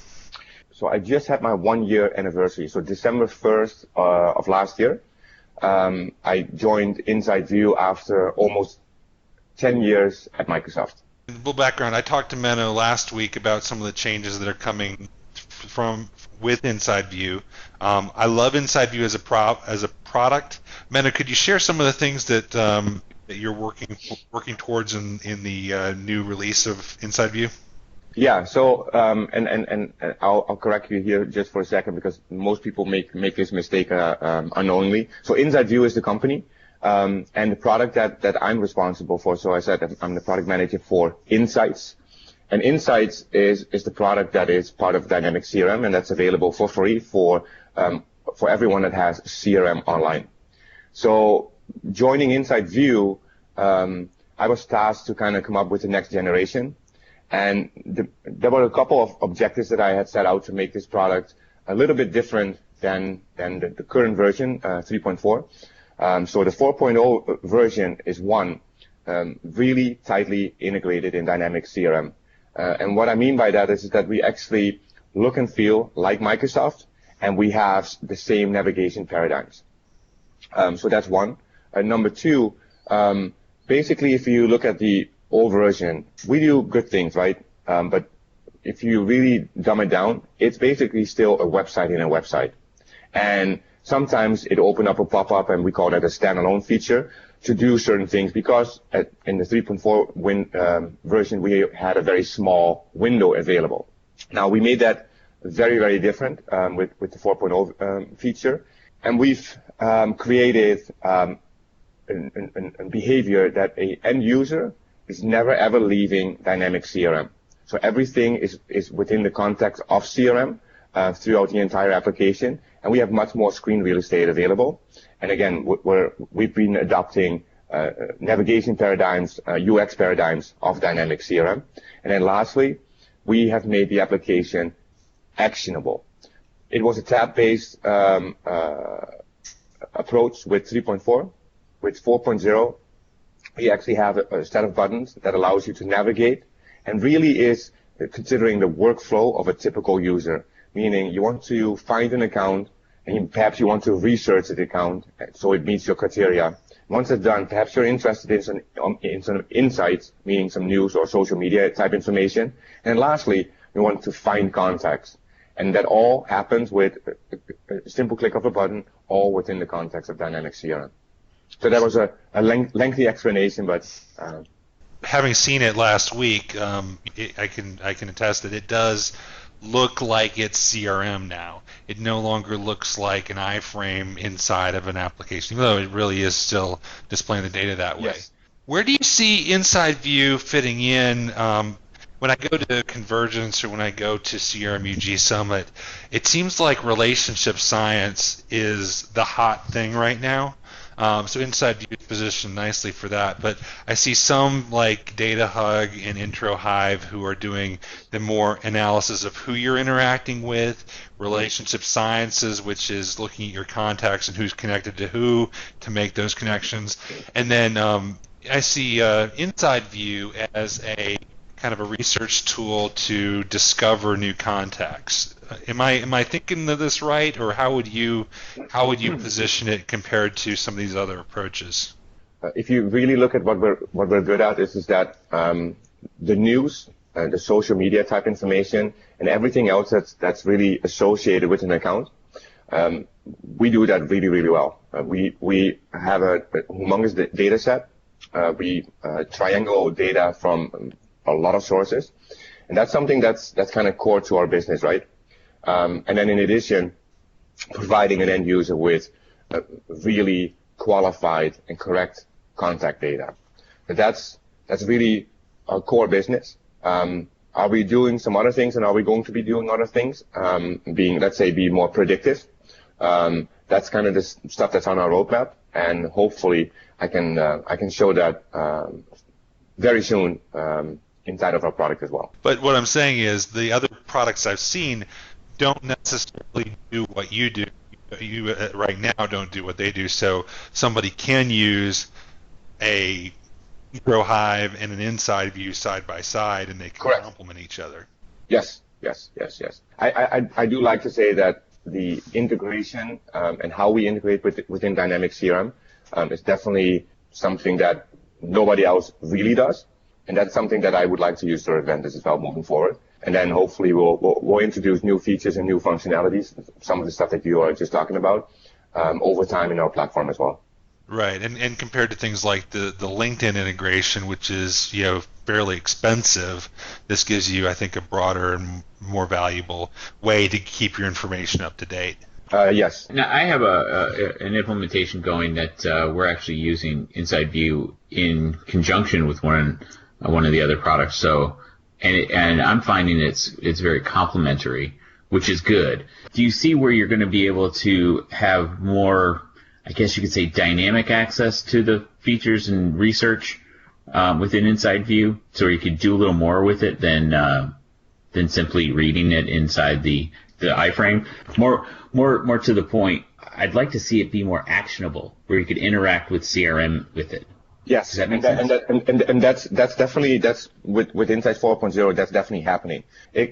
So I just had my 1-year anniversary. So December 1st of last year. I joined Inside View after almost 10 years at Microsoft. A little background. I talked to Menno last week about some of the changes that are coming with Inside View. I love Inside View as a product. Menno, could you share some of the things that that you're working towards in the new release of Inside View? Yeah. So and I'll correct you here just for a second because most people make this mistake unknowingly. So Inside View is the company. And the product that I'm responsible for, so I said I'm the product manager for Insights. And Insights is the product that is part of Dynamics CRM, and that's available for free for everyone that has CRM online. So joining Inside View, I was tasked to kind of come up with the next generation. And there were a couple of objectives that I had set out to make this product a little bit different than the current version, 3.4. So the 4.0 version is really tightly integrated in Dynamics CRM. And what I mean by that is that we actually look and feel like Microsoft, and we have the same navigation paradigms. So that's one. Number two, basically, if you look at the old version, we do good things, right? But if you really dumb it down, it's basically still a website in a website. And sometimes it opened up a pop-up, and we call that a standalone feature to do certain things because in the 3.4 version, we had a very small window available. Now, we made that very, very different with the 4.0 feature, and we've created a behavior that an end user is never, ever leaving Dynamics CRM. So everything is within the context of CRM throughout the entire application, and we have much more screen real estate available. And again, we've been adopting navigation paradigms, UX paradigms of Dynamics CRM. And then lastly, we have made the application actionable. It was a tab-based approach with 3.4. With 4.0, we actually have a set of buttons that allows you to navigate and really is considering the workflow of a typical user, meaning you want to find an account and perhaps you want to research the account so it meets your criteria. Once it's done, perhaps you're interested in some insights, meaning some news or social media type information. And lastly, you want to find contacts. And that all happens with a simple click of a button, all within the context of Dynamics CRM. So that was a lengthy explanation, but having seen it last week, I can attest that it does look like it's CRM now. It no longer looks like an iframe inside of an application, even though it really is still displaying the data that way. Yes. Where do you see Inside View fitting in? When I go to Convergence or when I go to CRM UG Summit, it seems like relationship science is the hot thing right now. So Inside View is positioned nicely for that, but I see some like Data Hug and Intro Hive who are doing the more analysis of who you're interacting with, relationship sciences, which is looking at your contacts and who's connected to who to make those connections, and then I see Inside View as a kind of a research tool to discover new contacts. Am I thinking of this right, or how would you position it compared to some of these other approaches? If you really look at what we're good at is that the news, the social media type information, and everything else that's really associated with an account, we do that really, really well. We have a humongous data set. We triangle data from a lot of sources, and that's something that's kind of core to our business, right? And then in addition, providing an end user with really qualified and correct contact data. But that's really our core business. Are we doing some other things, and are we going to be doing other things? Be more predictive. That's kind of the stuff that's on our roadmap, and hopefully I can show that very soon inside of our product as well. But what I'm saying is the other products I've seen don't necessarily do what you do. You right now don't do what they do. So somebody can use a Intro Hive and an Inside View side by side, and they can Correct. complement each other. Yes. I do like to say that the integration and how we integrate within Dynamics CRM is definitely something that nobody else really does. And that's something that I would like to use to our advantage as well moving forward. And then hopefully we'll introduce new features and new functionalities, some of the stuff that you are just talking about, over time in our platform as well. Right, and compared to things like the LinkedIn integration, which is fairly expensive, this gives you, I think, a broader and more valuable way to keep your information up to date. Yes. Now, I have an implementation going that we're actually using Inside View in conjunction with one of the other products. So, and I'm finding it's very complementary, which is good. Do you see where you're going to be able to have more, I guess you could say, dynamic access to the features and research within Inside View, so you could do a little more with it than simply reading it inside the iframe? More to the point, I'd like to see it be more actionable, where you could interact with CRM with it. Yes, Does that make sense? And that's definitely with Insight 4.0, that's definitely happening.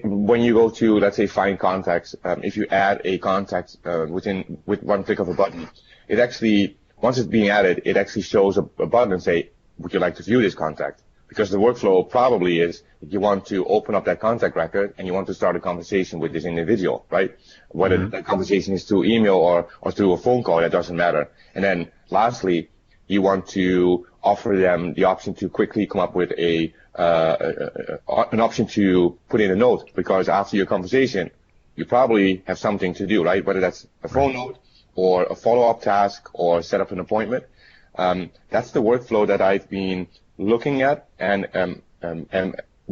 When you go to, let's say, find contacts, if you add a contact with one click of a button, it actually, once it's being added, it actually shows a button and say, would you like to view this contact? Because the workflow probably is that you want to open up that contact record and you want to start a conversation with this individual, right? Whether that conversation is through email or through a phone call, that doesn't matter. And then lastly, you want to offer them the option to quickly come up with an option to put in a note, because after your conversation, you probably have something to do, right? Whether that's a phone note or a follow-up task or set up an appointment. That's the workflow that I've been looking at and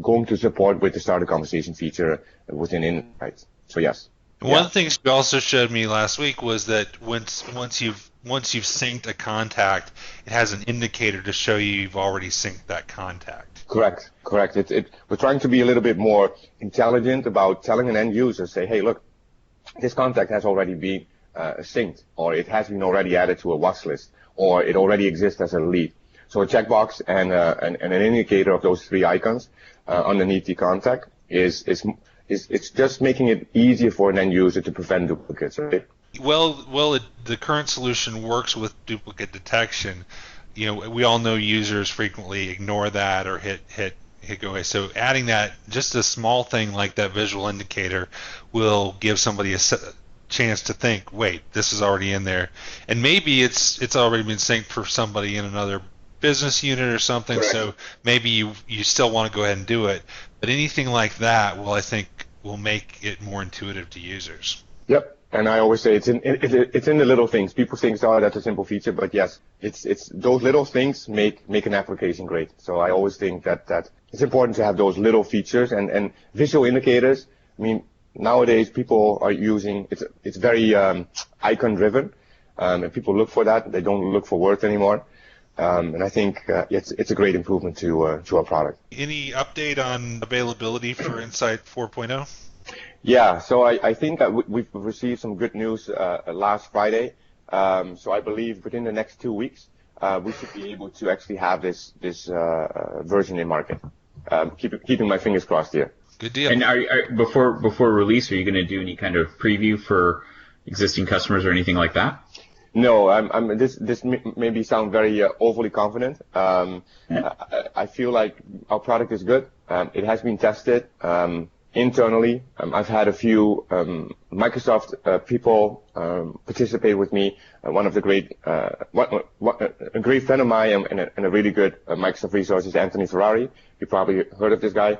going to support with the start a conversation feature within Insights. So yes. One of the things you also showed me last week was that once you've synced a contact, it has an indicator to show you've already synced that contact. Correct. We're trying to be a little bit more intelligent about telling an end user, say, hey, look, this contact has already been synced, or it has been already added to a watch list, or it already exists as a lead. So a checkbox and an indicator of those three icons underneath the contact is just making it easier for an end user to prevent duplicates, right? Well, the current solution works with duplicate detection. We all know users frequently ignore that or hit go away. So adding that, just a small thing like that visual indicator, will give somebody a chance to think, wait, this is already in there, and maybe it's already been synced for somebody in another business unit or something. Correct. So maybe you still want to go ahead and do it, but anything like that I think will make it more intuitive to users. Yep. And I always say it's in the little things. People think, oh, that's a simple feature, but yes, it's those little things make an application great. So I always think that it's important to have those little features and visual indicators. I mean, nowadays people are using it's very icon driven, and people look for that. They don't look for words anymore. And I think it's a great improvement to our product. Any update on availability for Insight 4.0? Yeah, so I think that we've received some good news last Friday. So I believe within the next 2 weeks, we should be able to actually have this version in market. Keeping my fingers crossed here. Good deal. And before release, are you going to do any kind of preview for existing customers or anything like that? No, this maybe sound very overly confident. I feel like our product is good. It has been tested internally. I've had a few Microsoft people participate with me. One of the a great friend of mine and a really good Microsoft resource is Anthony Ferrari. You probably heard of this guy.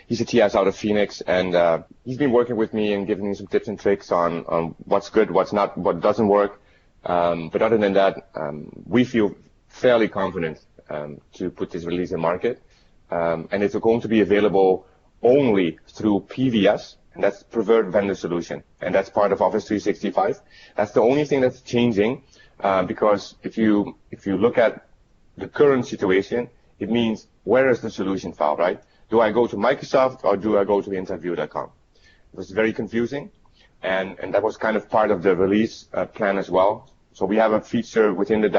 He's a TS out of Phoenix, and he's been working with me and giving me some tips and tricks on what's good, what's not, what doesn't work. But other than that, we feel fairly confident to put this release in market, and it's going to be available only through PVS, and that's Preferred Vendor Solution, and that's part of Office 365. That's the only thing that's changing, because if you look at the current situation, it means where is the solution file, right? Do I go to Microsoft or do I go to InsightView.com? It was very confusing, and that was kind of part of the release plan as well. So we have a feature within the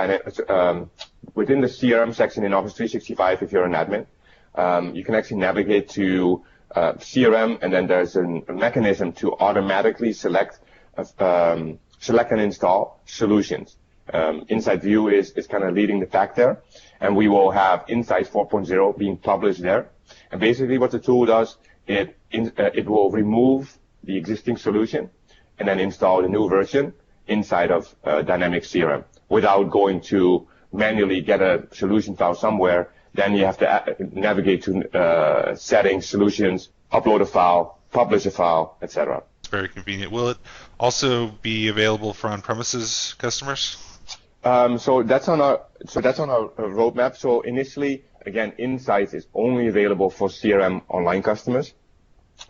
CRM section in Office 365. If you're an admin, you can actually navigate to CRM, and then there's a mechanism to automatically select and install solutions. Insight View is kind of leading the pack there, and we will have Insight 4.0 being published there. And basically what the tool does, it will remove the existing solution and then install the new version inside of Dynamics CRM. without going to manually get a solution file somewhere. Then you have to navigate to settings, solutions, upload a file, publish a file, etc. It's very convenient. Will it also be available for on-premises customers? So that's on our roadmap. So initially, again, Insights is only available for CRM online customers.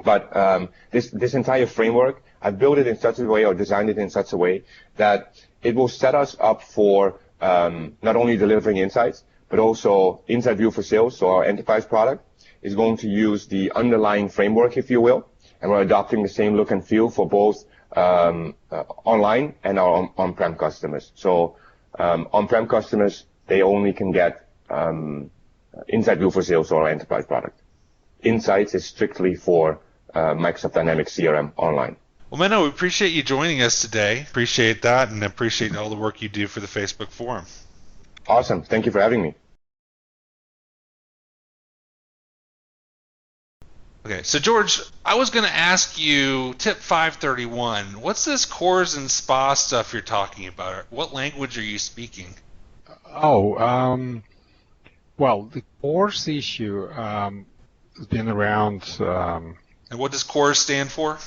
But this entire framework, I built it in such a way, or designed it in such a way, that it will set us up for not only delivering insights, but also Insight View for Sales. So our enterprise product is going to use the underlying framework, if you will, and we're adopting the same look and feel for both online and our on-prem customers. So on-prem customers, they only can get Insight View for Sales or our enterprise product. Insights is strictly for Microsoft Dynamics CRM online. Well, Menno, we appreciate you joining us today. Appreciate that, and appreciate all the work you do for the Facebook forum. Awesome. Thank you for having me. Okay, so George, I was going to ask you tip 531. What's this CORS and SPA stuff you're talking about? What language are you speaking? Well, the CORS issue has been around. And what does CORS stand for?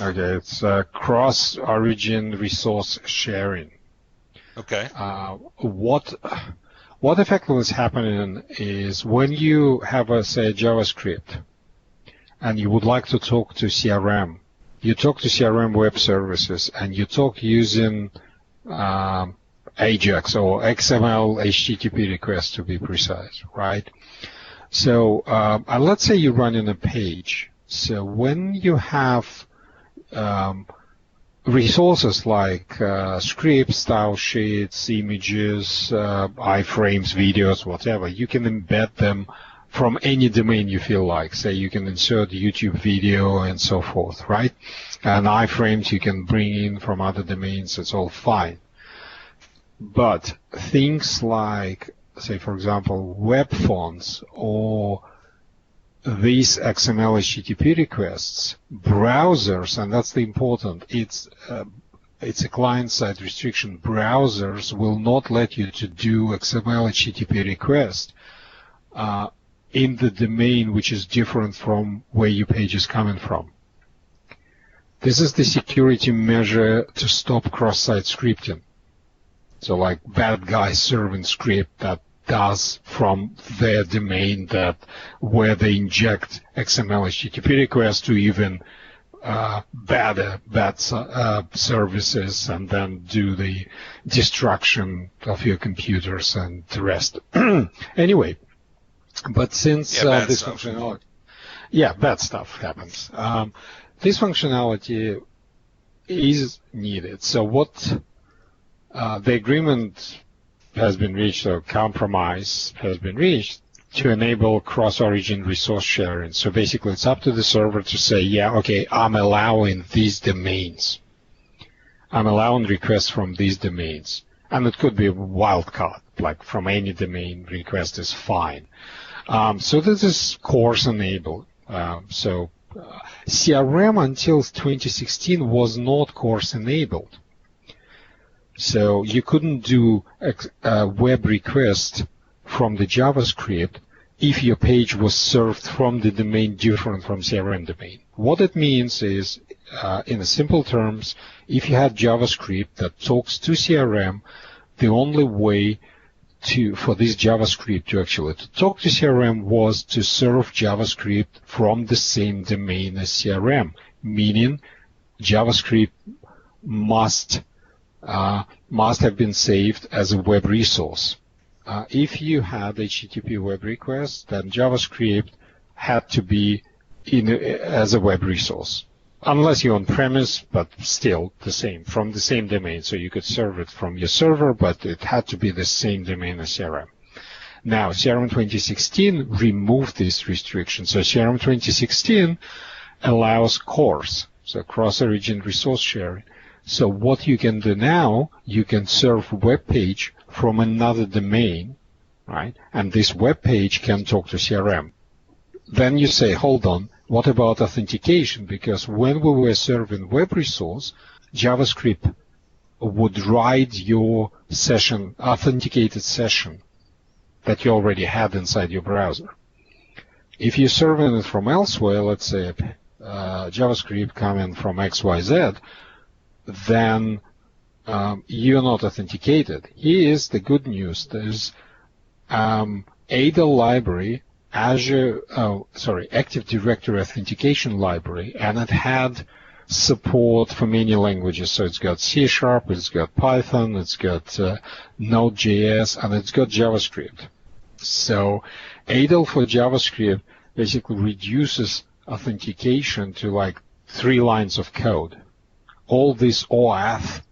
Okay, it's cross-origin resource sharing. Okay. What effectively is happening is when you have say JavaScript and you would like to talk to CRM, you talk to CRM web services and you talk using AJAX or XML HTTP requests to be precise, right? So let's say you're running a page. So when you have resources like scripts, style sheets, images, iframes, videos, whatever, you can embed them from any domain you feel like. Say you can insert YouTube video and so forth, right? And iframes you can bring in from other domains, it's all fine. But things like, say, for example, web fonts or these XML HTTP requests, browsers, and that's the important, it's a client-side restriction. Browsers will not let you to do XML HTTP request in the domain which is different from where your page is coming from. This is the security measure to stop cross-site scripting. So like bad guys serving script that does from their domain that where they inject XML HTTP requests to even bad services and then do the destruction of your computers and the rest. Anyway, but since this functionality, bad stuff happens. This functionality is needed. So what the agreement has been reached, or compromise has been reached to enable cross-origin resource sharing. So basically it's up to the server to say, yeah, okay, I'm allowing these domains. I'm allowing requests from these domains. And it could be a wildcard, like from any domain request is fine. So this is CORS enabled. CRM until 2016 was not CORS enabled. So you couldn't do a web request from the JavaScript if your page was served from the domain different from CRM domain. What it means is, in simple terms, if you had JavaScript that talks to CRM, the only way for this JavaScript to actually talk to CRM was to serve JavaScript from the same domain as CRM, meaning JavaScript must have been saved as a web resource. If you had HTTP web requests, then JavaScript had to be as a web resource, unless you're on premise, but still the same, from the same domain. So you could serve it from your server, but it had to be the same domain as CRM. Now, CRM 2016 removed this restriction. So CRM 2016 allows CORS, so cross-origin resource sharing. So what you can do now, you can serve a web page from another domain, right? And this web page can talk to CRM. Then you say, hold on, what about authentication? Because when we were serving web resource, JavaScript would write your session, authenticated session that you already had inside your browser. If you're serving it from elsewhere, let's say JavaScript coming from XYZ, then you're not authenticated. Here's the good news. There's ADL library, Active Directory Authentication Library, and it had support for many languages. So it's got C#, it's got Python, it's got Node.js, and it's got JavaScript. So ADL for JavaScript basically reduces authentication to like 3 lines of code. All this OAuth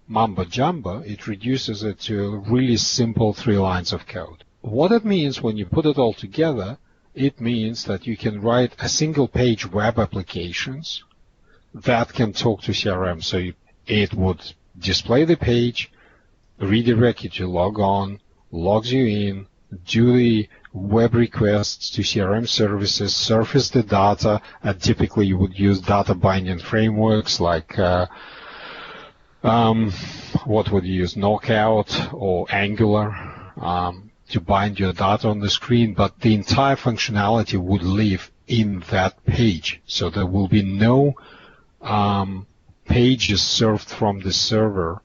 mumbo jumbo, it reduces it to really simple 3 lines of code. What it means when you put it all together, it means that you can write a single page web applications that can talk to CRM. So it would display the page, redirect you to log on, logs you in, do the web requests to CRM services, surface the data, and typically you would use data binding frameworks like what would you use, Knockout or Angular to bind your data on the screen, but the entire functionality would live in that page. So there will be no pages served from the server.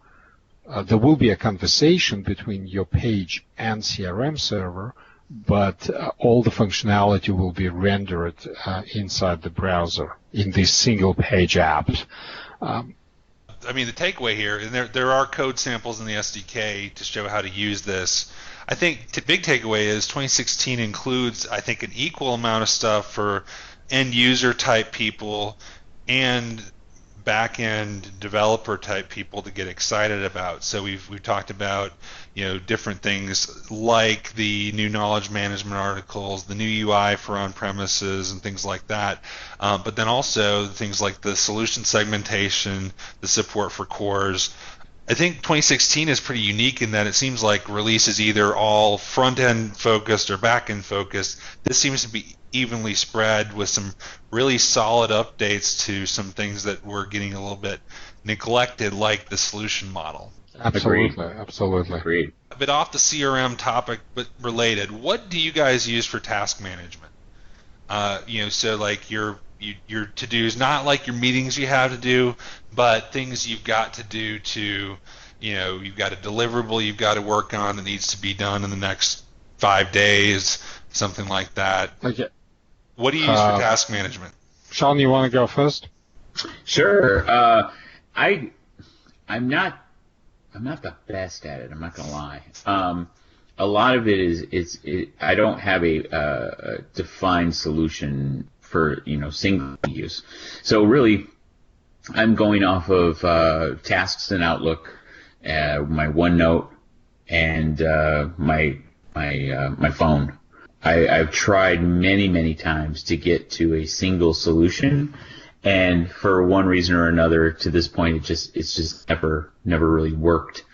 There will be a conversation between your page and CRM server, but all the functionality will be rendered inside the browser in this single page app. I mean, the takeaway here, and there are code samples in the SDK to show how to use this. I think the big takeaway is 2016 includes, I think, an equal amount of stuff for end user type people and back-end developer type people to get excited about. So we've talked about, you know, different things like the new knowledge management articles, the new UI for on-premises and things like that. But then also things like the solution segmentation, the support for cores. I think 2016 is pretty unique in that it seems like release is either all front-end focused or back-end focused. This seems to be evenly spread with some really solid updates to some things that were getting a little bit neglected, like the solution model. Absolutely, absolutely. Agreed. A bit off the CRM topic, but related. What do you guys use for task management? So like your to-dos, not like your meetings you have to do, but things you've got to do to, you've got a deliverable you've got to work on that needs to be done in the next 5 days, something like that. Okay. What do you use for task management? Sean, you want to go first? Sure. I'm not the best at it. I'm not gonna lie. A lot of it is I don't have a defined solution for single use. So really, I'm going off of tasks in Outlook, my OneNote, and my phone. I've tried many times to get to a single solution, and for one reason or another, to this point, it's just never really worked.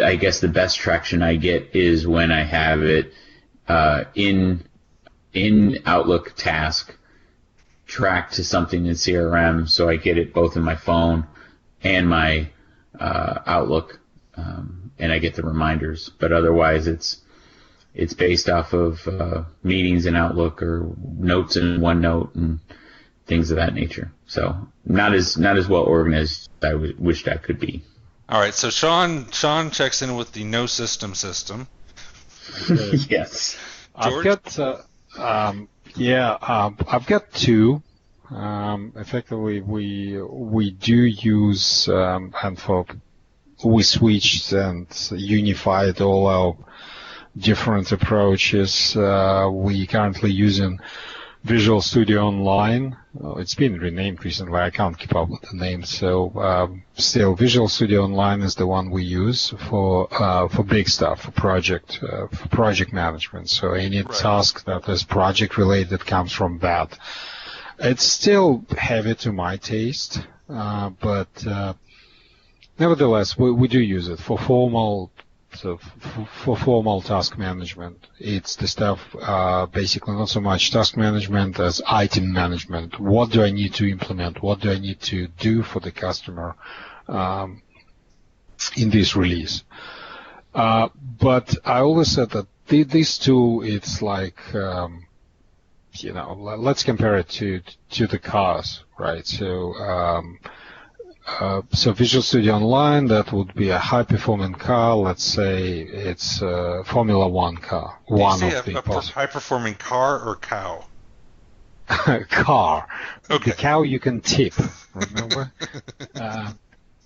I guess the best traction I get is when I have it in Outlook task tracked to something in CRM, so I get it both in my phone and my Outlook, and I get the reminders. But otherwise, it's based off of meetings in Outlook or notes in OneNote and things of that nature. So not as well organized as I wished I could be. All right, so Sean checks in with the no system. Yes. George? I've got two. Effectively, we do use we switched and unified all our different approaches. We currently using Visual Studio Online. It's been renamed recently. I can't keep up with the name. So still, Visual Studio Online is the one we use for big stuff, for project management. So any task that is project related comes from that. It's still heavy to my taste, but nevertheless, we do use it for formal. So for formal task management, it's the stuff, basically not so much task management as item management. What do I need to implement? What do I need to do for the customer in this release. But I always said that this tool, it's like, let's compare it to the cars, right? So Visual Studio Online, that would be a high-performing car. Let's say it's a Formula One car. Did you say a high-performing car or cow? Car. Okay. The cow you can tip, remember?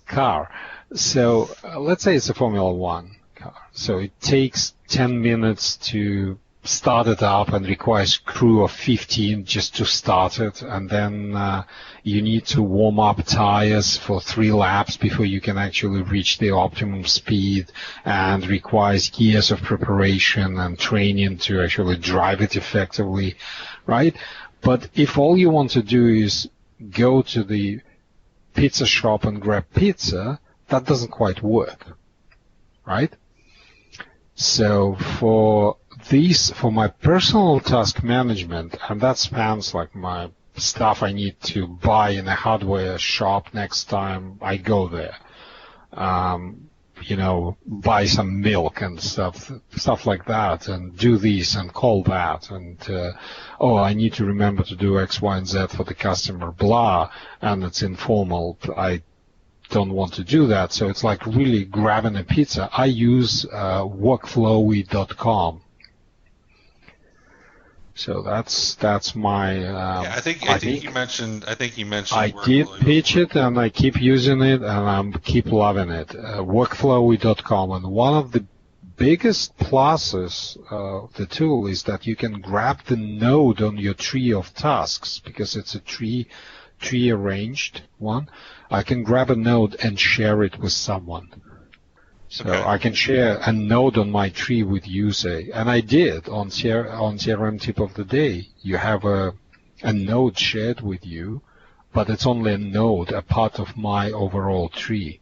Car. So let's say it's a Formula One car. So it takes 10 minutes to start it up and requires crew of 15 just to start it, and then you need to warm up tires for 3 laps before you can actually reach the optimum speed, and requires years of preparation and training to actually drive it effectively, right? But if all you want to do is go to the pizza shop and grab pizza, that doesn't quite work, right? So for my personal task management, and that spans like my stuff I need to buy in a hardware shop next time I go there, buy some milk and stuff like that, and do this and call that, and I need to remember to do X, Y, and Z for the customer, blah, and it's informal. I don't want to do that, so it's like really grabbing a pizza. I use workflowy.com. So that's my. I think you mentioned. I did pitch it, and I keep using it, and I keep loving it. Workflowy.com, and one of the biggest pluses of the tool is that you can grab the node on your tree of tasks, because it's a tree arranged one. I can grab a node and share it with someone. So okay. I can share a node on my tree with you, say, and I did on CRM Tip of the Day. You have a node shared with you, but it's only a node, a part of my overall tree.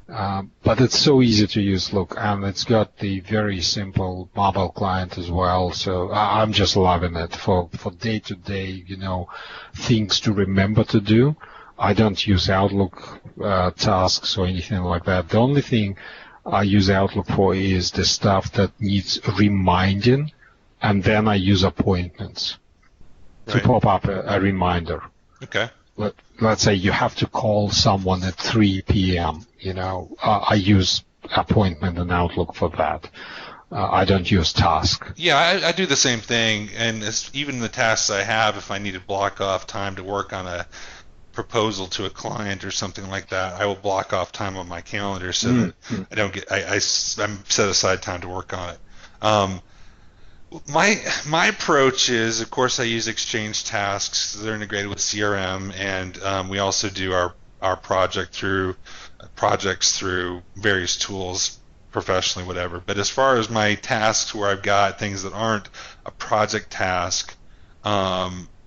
But it's so easy to use, look, and it's got the very simple mobile client as well. So I'm just loving it for day-to-day, things to remember to do. I don't use Outlook tasks or anything like that. The only thing I use Outlook for is the stuff that needs reminding, and then I use appointments to pop up a reminder. Okay. Let's say you have to call someone at 3 p.m. I use appointment in Outlook for that. I don't use task. Yeah, I do the same thing, and even the tasks I have, if I need to block off time to work on a proposal to a client or something like that, I will block off time on my calendar so that I don't get. I'm set aside time to work on it. My approach is, of course, I use Exchange tasks. They're integrated with CRM, and we also do our projects through various tools, professionally, whatever. But as far as my tasks, where I've got things that aren't a project task,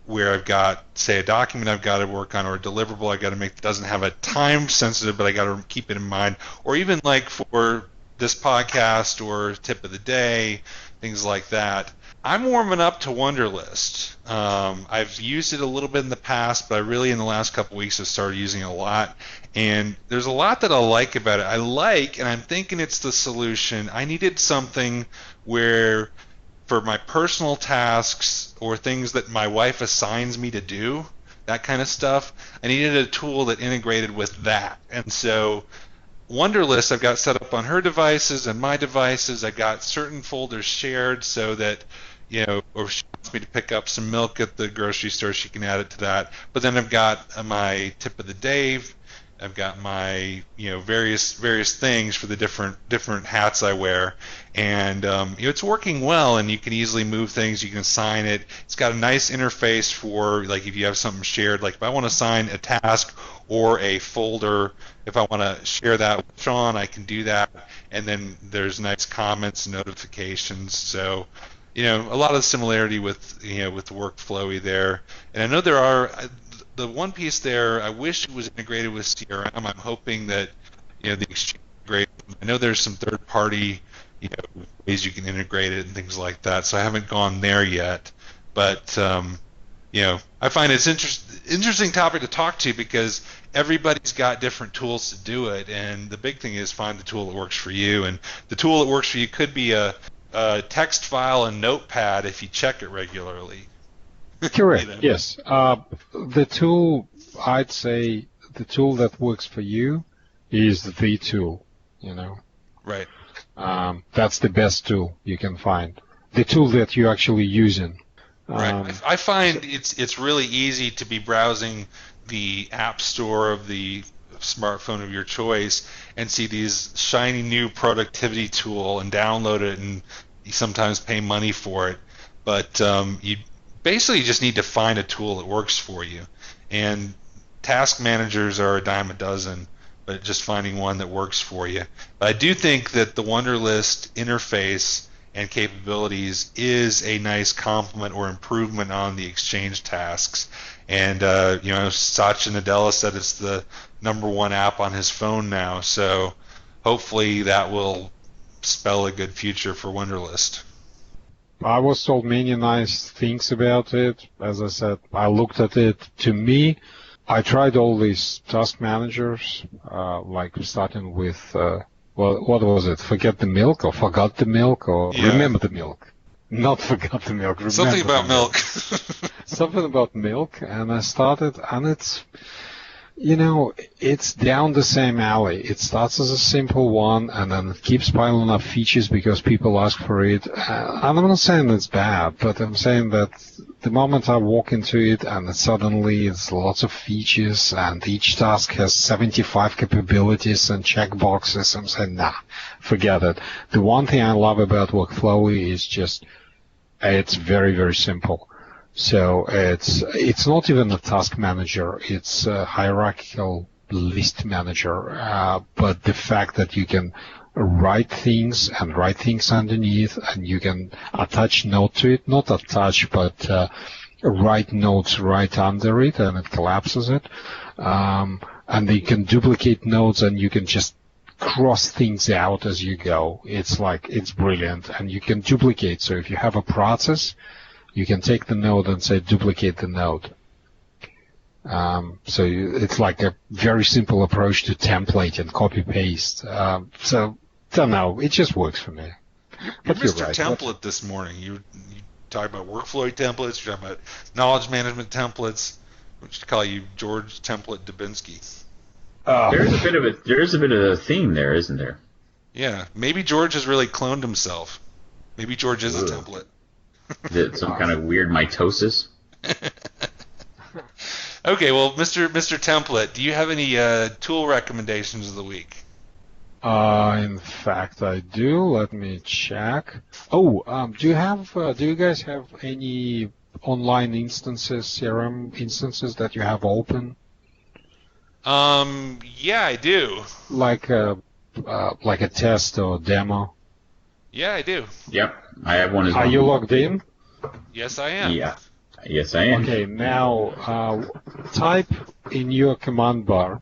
where I've got, say, a document I've got to work on, or a deliverable I've got to make that doesn't have a time sensitive, but I got to keep it in mind, or even like for this podcast or tip of the day, things like that, I'm warming up to Wunderlist. I've used it a little bit in the past, but I really, in the last couple weeks, have started using it a lot. And there's a lot that I like about it. And I'm thinking it's the solution. I needed something where, for my personal tasks or things that my wife assigns me to do, that kind of stuff, I needed a tool that integrated with that. And so Wunderlist I've got set up on her devices and my devices. I got certain folders shared so that, or she wants me to pick up some milk at the grocery store, she can add it to that. But then I've got my tip of the day. I've got my various things for the different hats I wear, and it's working well. And you can easily move things. You can assign it. It's got a nice interface for, like, if you have something shared. Like if I want to assign a task or a folder, if I want to share that with Sean, I can do that. And then there's nice comments and notifications. So a lot of similarity with with the workflowy there. And I know there are. The one piece there, I wish it was integrated with CRM. I'm hoping that the Exchange integrates. I know there's some third-party ways you can integrate it and things like that. So I haven't gone there yet, but I find it's interesting. interesting topic to talk to because everybody's got different tools to do it, and the big thing is find the tool that works for you. And the tool that works for you could be a text file and notepad if you check it regularly. Correct. Yes. The tool, I'd say, the tool that works for you is the tool. Right. That's the best tool you can find. The tool that you're actually using. Right. I find it's really easy to be browsing the app store of the smartphone of your choice and see these shiny new productivity tool and download it, and you sometimes pay money for it. But you basically just need to find a tool that works for you. And task managers are a dime a dozen, but just finding one that works for you. But I do think that the Wunderlist interface and capabilities is a nice complement or improvement on the Exchange tasks. And Satya Nadella said it's the #1 app on his phone now, so hopefully that will spell a good future for Wunderlist. I was told many nice things about it. As I said, I looked at it. To me, I tried all these task managers, like starting with what was it? Forget the milk, or forgot the milk, or remember the milk? Not forgot the milk. Remember Something about milk. Something about milk, and I started, and it's down the same alley. It starts as a simple one, and then it keeps piling up features because people ask for it. And I'm not saying it's bad, but I'm saying that the moment I walk into it, and suddenly it's lots of features, and each task has 75 capabilities and checkboxes, I'm saying, nah, forget it. The one thing I love about Workflowy is just it's very, very simple. So it's not even a task manager, it's a hierarchical list manager, but the fact that you can write things underneath, and you can attach note to it, not attach, but write notes right under it, and it collapses it, and you can duplicate notes, and you can just cross things out as you go. It's brilliant, and you can duplicate. So if you have a process, you can take the node and say duplicate the node. It's like a very simple approach to template and copy paste. So don't know, it just works for me. You're Mr. Right. Template this morning. You talk about workflow templates. You're talking about knowledge management templates. We should call you George Template Dubinsky. There's a bit of a theme there, isn't there? Yeah, maybe George has really cloned himself. Maybe George is a template. Is it some kind of weird mitosis? Okay, well, Mr. Template, do you have any tool recommendations of the week? In fact, I do. Let me check. Do you guys have any online instances, CRM instances that you have open? Yeah, I do. Like a test or demo? Yeah, I do. Yep, I have one as well. Are you logged in? Yes, I am. Yeah. Yes, I am. Okay, now type in your command bar,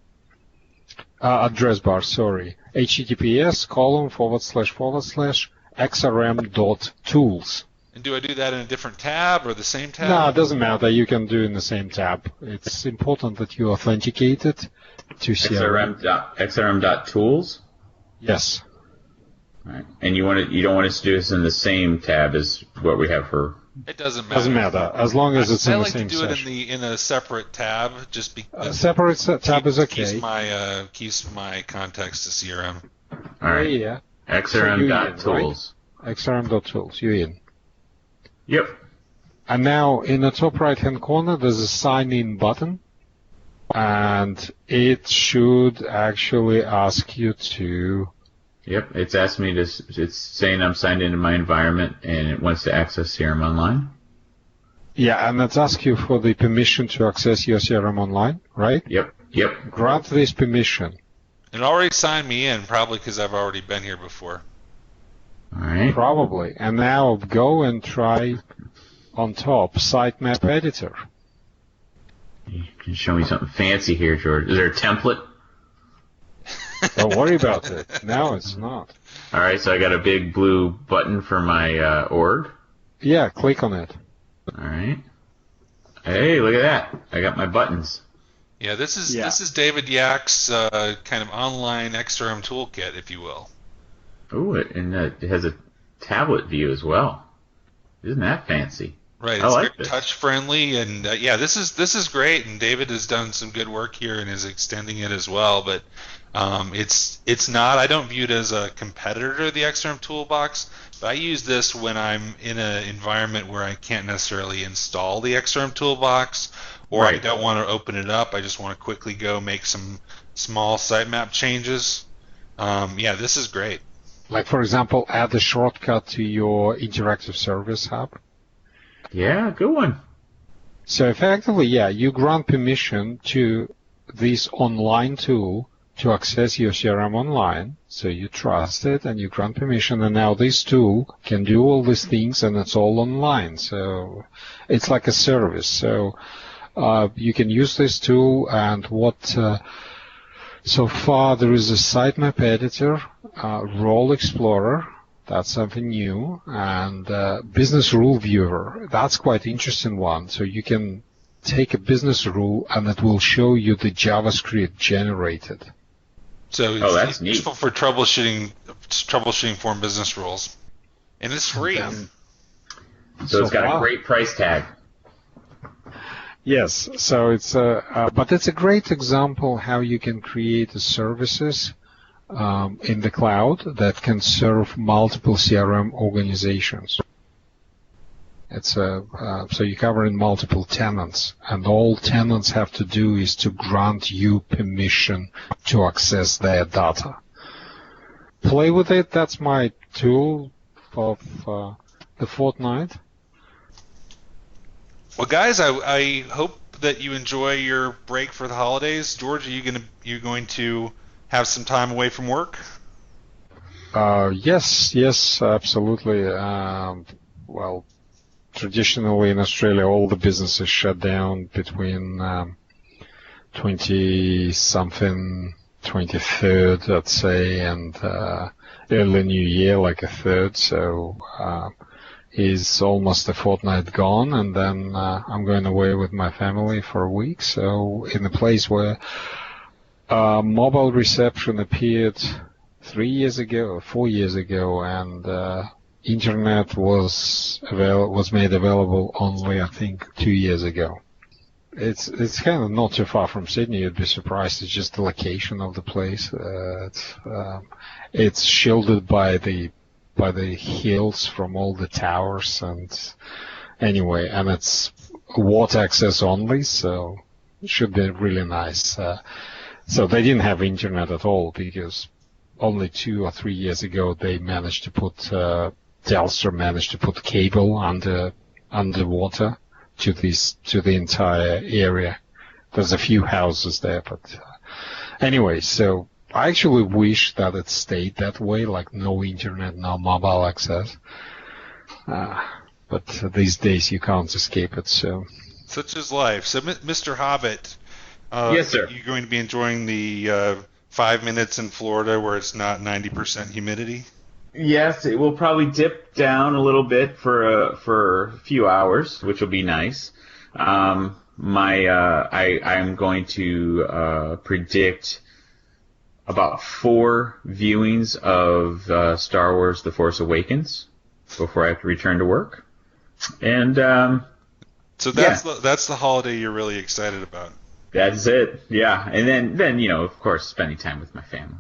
address bar, https://xrm.tools. And do I do that in a different tab or the same tab? No, it doesn't matter. You can do it in the same tab. It's important that you authenticate it to CRM. xrm.tools? Yes. All right. And you don't want us to do this in the same tab as what we have for. It doesn't matter. Doesn't matter as long as it's in the same session. I like to do it in a separate tab, just because. Separate tab is okay. Keeps my context to CRM. All right. Yeah. xrm.tools. Right? xrm.tools. You in? Yep. And now in the top right-hand corner, there's a sign-in button, and it should actually ask you to. Yep, it's asked me to. It's saying I'm signed into my environment, and it wants to access CRM Online. Yeah, and it's asking you for the permission to access your CRM Online, right? Yep. Grant this permission. It already signed me in, probably because I've already been here before. All right. Probably. And now go and try on top Sitemap Editor. You can show me something fancy here, George. Is there a template? Don't worry about it. Now it's not. All right, so I got a big blue button for my org. Yeah, click on it. All right. Hey, look at that! I got my buttons. Yeah, this is David Yak's kind of online XRM toolkit, if you will. Ooh, and it has a tablet view as well. Isn't that fancy? Right, I it's like very this. touch friendly, and yeah, this is great. And David has done some good work here and is extending it as well. But it's not. I don't view it as a competitor to the XRM Toolbox. But I use this when I'm in an environment where I can't necessarily install the XRM Toolbox, or I don't want to open it up. I just want to quickly go make some small sitemap changes. Yeah, this is great. Like, for example, add a shortcut to your interactive service hub. Yeah, good one. So effectively, yeah, you grant permission to this online tool to access your CRM online. So you trust it and you grant permission, and now this tool can do all these things, and it's all online. So it's like a service. So you can use this tool, and so far there is a sitemap editor, role explorer. That's something new, and business rule viewer. That's quite interesting one. So you can take a business rule, and it will show you the JavaScript generated. So it's useful for troubleshooting foreign business rules, and it's free. So it's got a great price tag. Yes. So it's but it's a great example how you can create services in the cloud that can serve multiple CRM organizations. It's so you cover in multiple tenants, and all tenants have to do is to grant you permission to access their data. Play with it. That's my tool of the fortnight. Well, guys, I hope that you enjoy your break for the holidays. George, are you going to have some time away from work? Yes, absolutely. Well, traditionally in Australia, all the businesses shut down between 20-something, 23rd, let's say, and early New Year, like a third. So is almost a fortnight gone, and then I'm going away with my family for a week. So in a place where mobile reception appeared 4 years ago, and internet was made available only, I think, 2 years ago. It's kind of not too far from Sydney. You'd be surprised. It's just the location of the place. It's shielded by the hills from all the towers, and anyway, and it's water access only, so it should be really nice. So they didn't have internet at all because only 2 or 3 years ago they managed to put Telstra managed to put cable underwater to the entire area. There's a few houses there, but anyway, so I actually wish that it stayed that way, like no internet, no mobile access. But these days you can't escape it. So such is life. So, Mr. Hobbit, yes, sir. You're going to be enjoying the 5 minutes in Florida where it's not 90% humidity? Yes, it will probably dip down a little bit for a few hours, which will be nice. I'm going to predict about 4 viewings of Star Wars: The Force Awakens before I have to return to work, and so that's the holiday you're really excited about. That's it, yeah. And then of course, spending time with my family.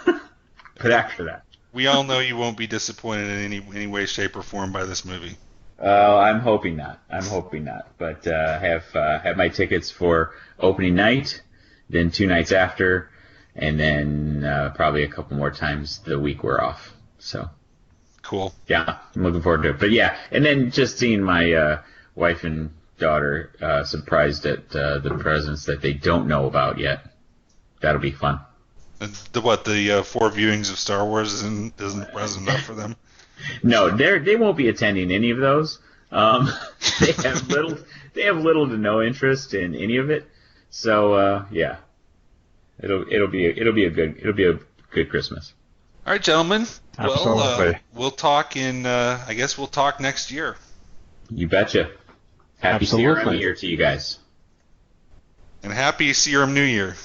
But after that, we all know you won't be disappointed in any way, shape, or form by this movie. I'm hoping not. But have my tickets for opening night, then 2 nights after, and then probably a couple more times the week we're off. So cool. Yeah, I'm looking forward to it. But yeah, and then just seeing my wife and daughter surprised at the presents that they don't know about yet. That'll be fun. And the 4 viewings of Star Wars isn't present enough for them? No, they won't be attending any of those. They have little to no interest in any of it. So yeah, it'll be a good Christmas. All right, gentlemen. Absolutely. Well, we'll talk I guess we'll talk next year. You betcha. Happy Absolutely. CRM year to you guys. And happy CRM New Year.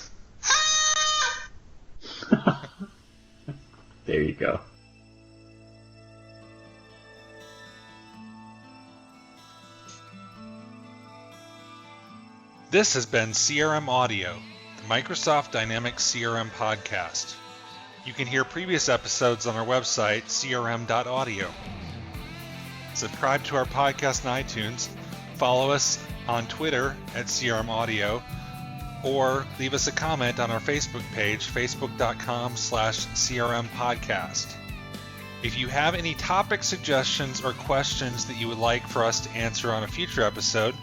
There you go. This has been CRM Audio, the Microsoft Dynamics CRM podcast. You can hear previous episodes on our website, crm.audio. Subscribe to our podcast on iTunes, follow us on Twitter at CRM Audio, or leave us a comment on our Facebook page, facebook.com/CRM podcast. If you have any topic suggestions or questions that you would like for us to answer on a future episode,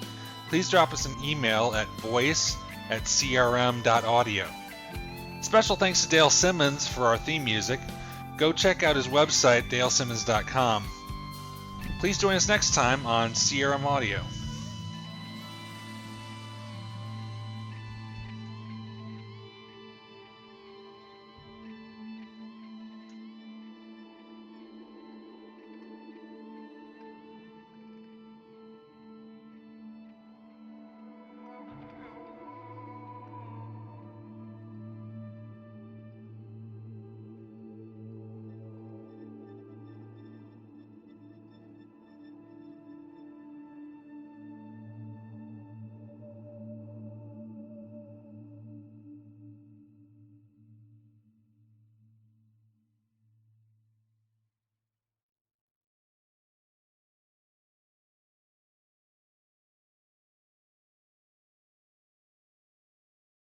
please drop us an email at voice@crm.audio. Special thanks to Dale Simmons for our theme music. Go check out his website, dalesimmons.com. Please join us next time on CRM Audio.